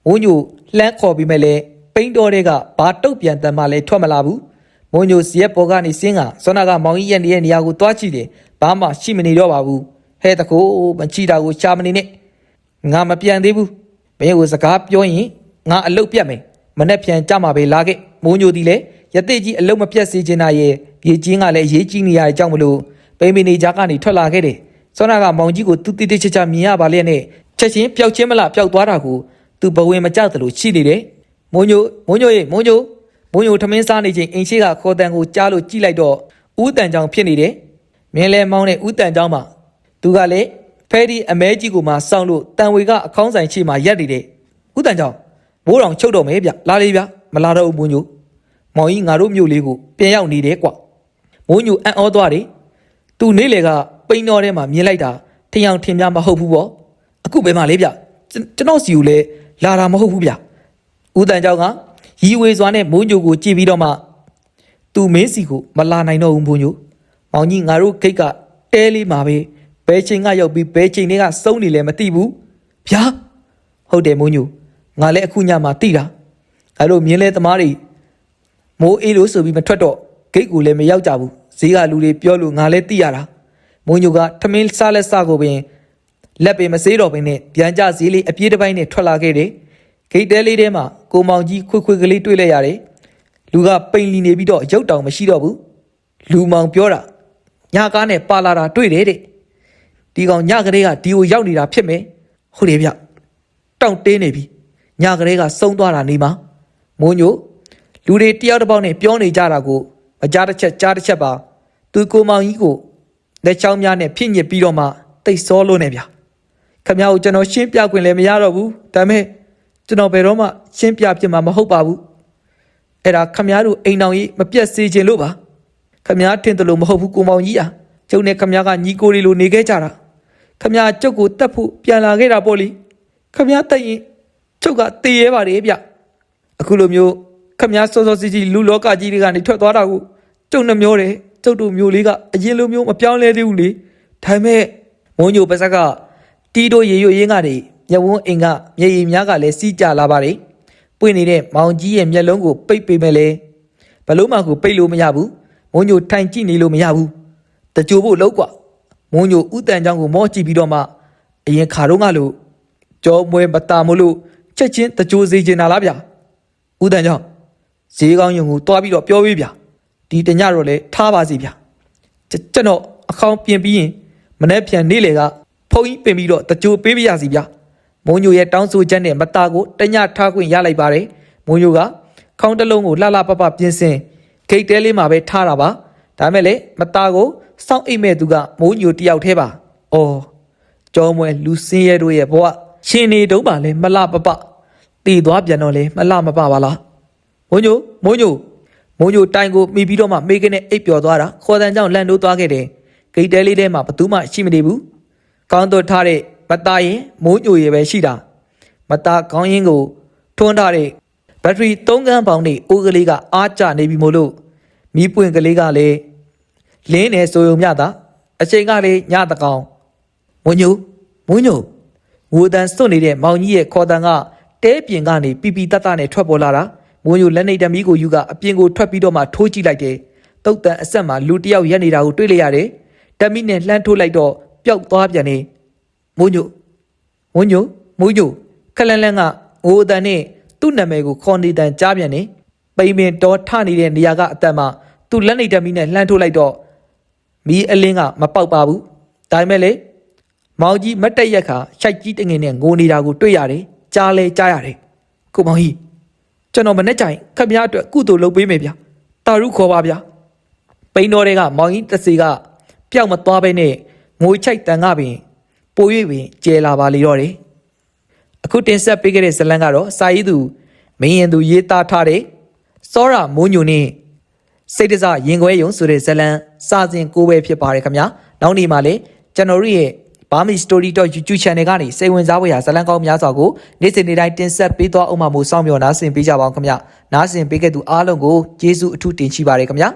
မိုးညိုလှမ်းခေါ်ပြီးမဲ့လေပိန်းတော်တွေကဘာတုတ်ပြန်တမ်းမှလည်းထွက်မလာဘူးမိုးညိုဇရက်ပေါ်ကနေစင်းကစောနာကမောင်ကြီးရဲ့နေရာကိုတွားကြည့်တယ်ဘာမှရှိမနေတော့ပါဘူးဟဲ့တကူမချီတာကိုရှာမနေနဲ့ငါမပြန်သေးဘူးမင်းကိုစကားပြောရင်ငါအလုတ်ပြတ်မယ်မနဲ့ပြန်ကြမှာပဲလာခဲ့မိုးညိုဒီလေရတိတ်ကြီးအလုတ်မပြတ်စေချင်တာရဲ့ပြေးချင်းကလည်းရေးကြီးနေရတဲ့ကြောင့်မလို့ပိမီနေကြကနေထွက်လာခဲ့တယ်စောနာကမောင်ကြီးကိုသူတိတိကျကျမြင်ရပါလျက်နဲ့ချက်ချင်းပျောက်ချင်းမလားပျောက်သွားတာကိုသူဘဝင်မကြောက်တယ်လို့ရှိနေတယ်မိုးညိုထမင်းစားနေချိန်အိမ်ရှိကခေါ်တန်ကိုကြားလို့ကြည့်လိုက်တော့ဦးတန်ကြောင်ဖြစ်နေတယ်မြင်းလဲမောင်းတဲ့ဦးတန်ကြောင်မှာသူကလည်းဖဲဒီအမဲကြီးကိုမှစောင်းလို့တန်ဝေကအခေါင်းဆိုင်ရှိမှရက်နေတယ်ဦးတန်ကြောင်မိုးတော်ချုပ်တော့မယ်ဗျလာလေးဗျမလာတော့ဘူးမိုးညိုမောင်ကြီးငါတို့မြို့လေးကိုပြန်ရောက်နေတယ်ကွမိုးညိုအံ့ဩသွားတယ်သူနေ့လေကပိန်းတော်ထဲမှာမြင်လိုက်တာထင်အောင်ထင်များမဟုတ်ဘူးပေါ့အခုပဲမှလေးဗျကျွန်တော်စီကိုလည်းလာတာမဟုတ်ဘူးဗျဦးတန်ကြောင်ကရီဝေစွာနဲ့မိုးညိုကိုကြည့်ပြီးတော့မှသူမင်းစီကိုမလာနိုင်တော့ဘူးမိုးညိုမောင်ကြီးငါတို့ခိတ်ကတဲလေးမှာပဲဘဲချိန်ကရောက်ပြီးဘဲချိန်တွေကစုံနေလဲမသိဘူးဗျာဟုတ်တယ်မိုးညိုငါလည်းအခုညမှာသိတာငါတို့မြင်းလဲသမားတွေမိုးအေးလို့ဆိုပြီးမထွက်တော့ဂိတ်ကိုလည်းမရောက်ကြဘူးဈေးကလူတွေပြောလို့ငါလည်းသိရတာမိုးညိုကထမင်းစားလက်စားကိုပင်လက်ပင်မစေးတော့ဘဲနဲ့ပြန်ကြဈေးလေးအပြေးတစ်ပိုင်းနဲ့ထွက်လာခဲ့တယ်ဂိတ်တဲလေးထဲမှာကိုမောင်ကြီးခွေကလေးတွေ့လိုက်ရတယ်လူကပိန်လီနေပြီးတော့ရုပ်တောင်မရှိတော့ဘူးလူမောင်ပြောတာညကားနဲ့ပါလာတာတွေ့တယ်တဲ့ဒီကောင်ညကလေးကဒီကိုရောက်နေတာဖြစ်မယ်ဟုတ်တယ်ဗျတောင့်တင်းနေပြီညကလေးကစုံသွားတာနေမှာမိုးညိုလူတွေတယောက်တစ်ပေါက်နဲ့ပြောနေကြတာကိုမကြားတစ်ချက်ကြားတစ်ချက်ပါသူကိုမောင်ကြီးကိုလက်ချောင်းများနဲ့ဖြစ်ညစ်ပြီးတော့မှတိတ်စောလို့နေဗျခမ ्या ကိုကျွန်တော်ရှင်းပြခွင့်လည်းမရတော့ဘူးဒါပေမဲ့ကျွန်တော်ဘယ်တော့မှရှင်းပြဖြစ်မှာမဟုတ်ပါဘူးအဲ့ဒါခမ ्या တို့အိမ်တော်ကြီးမပြတ်စေခြင်းလို့ပါခမ ्या ထင်တယ်လို့မဟုတ်ဘူးကိုမောင်ကြီးကျုပ်နဲ့ခမ ्या ကညီကိုလေးလိုနေခဲ့ကြတာခမ ्या ကျုပ်ကိုတတ်ဖို့ပြန်လာခဲ့တာပေါ့လေခမ ्या တက်ရင်ကျုပ်ကတည်ရဲပါတယ်ဗျအခုလိုမျိုးခမ ्या စောစောစီစီလူလောကကြီးတွေကနေထွက်သွားတာကိုကျုပ်နှမျောတယ်ကျုပ်တို့မျိုးလေးကအရင်လိုမျိုးမပြောင်းလဲသေးဘူးလေဒါပေမဲ့မိုးညိုပါဇက်ကတီးတို့ရေရွရင်းကနေမြဝန်းအိမ်ကမြေရီများကလည်းစီးကြလာပါတယ်ပွင့်နေတဲ့မောင်ကြီးရဲ့မျက်လုံးကိုပိတ်ပေးမယ်လေဘလို့မှကိုပိတ်လို့မရဘူးမိုးညိုထိုင်ကြည့်နေလို့မရဘူးတကြိုဖို့လောက်ကွာမိုးညိုဥတန်ချောင်းကိုမောကြည့်ပြီးတော့မှအရင်ခါတော့ကလို့ကြောမွဲမတာမလို့ချက်ချင်းတကြိုစေချင်တာလားဗျဥတန်ချောင်းဈေးကောင်းယုံကိုတွားပြီးတော့ပြောပေးဗျ ဒီတညတော့လေထားပါစီဗျာကျွန်တော်အခေါင်ပြင်ပြီးရင်မနေ့ပြန်နေ့လေကဖုန်းကြီးပင်ပြီးတော့တကြိုပေးပြရစီဗျာမိုးညိုရဲ့တောင်းဆိုချက်နဲ့မသားကိုတညထားခွင့်ရလိုက်ပါတယ်မိုးညိုကခေါင်းတစ်လုံးကိုလှလှပပပြင်ဆင်ဂိတ်တဲလေးမှာပဲထားတာပါဒါမဲ့လေမသားကိုစောင့်အိတ်မဲ့သူကမိုးညိုတယောက်တည်းပါအော်ကြောမွဲလူစင်းရဲတို့ရဲ့ဘဝရှင်နေတုံးပါလေမလှပပတည်သွားပြန်တော့လေမလှမပပါလားမိုးညိုတိုင်ကိုမိပြီးတော့မှမိကနေအိပ်ပျော်သွားတာခေါ်တန်းကြောင့်လန့်တိုးသွားခဲ့တယ်ဂိတ်တဲလေးထဲမှာဘသူမှရှိမနေဘူးကောင်းတော့ထားတဲ့မသားရင်မိုးညိုရေပဲရှိတာမသားခေါင်းရင်းကိုထွန်းထားတဲ့ဘက်ထရီ3ခန်းပေါင်းနဲ့အိုးကလေးကအားကျနေပြီမို့လို့မီးပွင့်ကလေးကလည်းလင်းနေဆိုုံမြတာအချိန်ကလေးညတကောင်မွညိုငိုတန်စွတ်နေတဲ့မောင်ကြီးရဲ့ခေါ်တန်ကတဲပြင်ကနေပီပီတတ်တနဲ့ထွက်ပေါ်လာတာမွညိုလက်နေတမီးကိုယူကအပြင်ကိုထွက်ပြီးတော့မှထိုးကြည့်လိုက်တယ်တုတ်တန်အဆက်မှာလူတယောက်ရက်နေတာကိုတွေ့လိုက်ရတယ်တမီးနဲ့လှမ်းထိုးလိုက်တော့ပျောက်သွားပြန်နေမွညိုခလန်လန်ကငိုတန်နဲ့သူ့နာမည်ကိုခေါ်နေတန်ကြားပြန်နေပိန်ပင်တော်ထနေတဲ့နေရာကအသက်မှာသူ့လက်နေတမီးနဲ့လှမ်းထိုးလိုက်တော့မီးအလင်းကမပေါက်ပါဘူးဒါပေမဲ့လေမောင်ကြီးမတ်တက်ရက်ခါရှိုက်ကြီးတငင်နဲ့ငိုနေတာကိုတွေ့ရတယ်ကြားလဲကြားရတယ်ကိုမောင်ကြီးကျွန်တော်မနေ့ကျရင်ခမရအတွက်ကုသိုလ်လုပ်ပေးမယ်ဗျာတာရုခေါ်ပါဗျာပိန်တော်တွေကမောင်ကြီးတစီကပျောက်မသွားပဲနဲ့ငိုချိုက်တန်ကပင်ပို၍ပင်ကျဲလာပါလေတော့တယ်အခုတင်ဆက်ပေးခဲ့တဲ့ဇလံကတော့စာရေးသူမင်းရင်သူရေးသားထားတဲ့စောရမိုးညိုနဲ့စိတ်တစရင်ခွဲယုံဆိုတဲ့ဇလံစာစဉ်ကိုပဲဖြစ်ပါတယ်ခင်ဗျာနောက်နေ့မှာလည်းကျွန်တော်တို့ရဲ့ BamiStory.YouTube channel ကနေစိတ်ဝင်စားဖွယ်ရာဇလံကောင်းများစွာကိုနေ့စဉ်နေ့တိုင်းတင်ဆက်ပေးသွားအောင်မှာမို့စောင့်မျှော်နားဆင်ပေးကြပါအောင်ခင်ဗျာနားဆင်ပေးခဲ့သူအားလုံးကိုကျေးဇူးအထူးတင်ရှိပါတယ်ခင်ဗျာ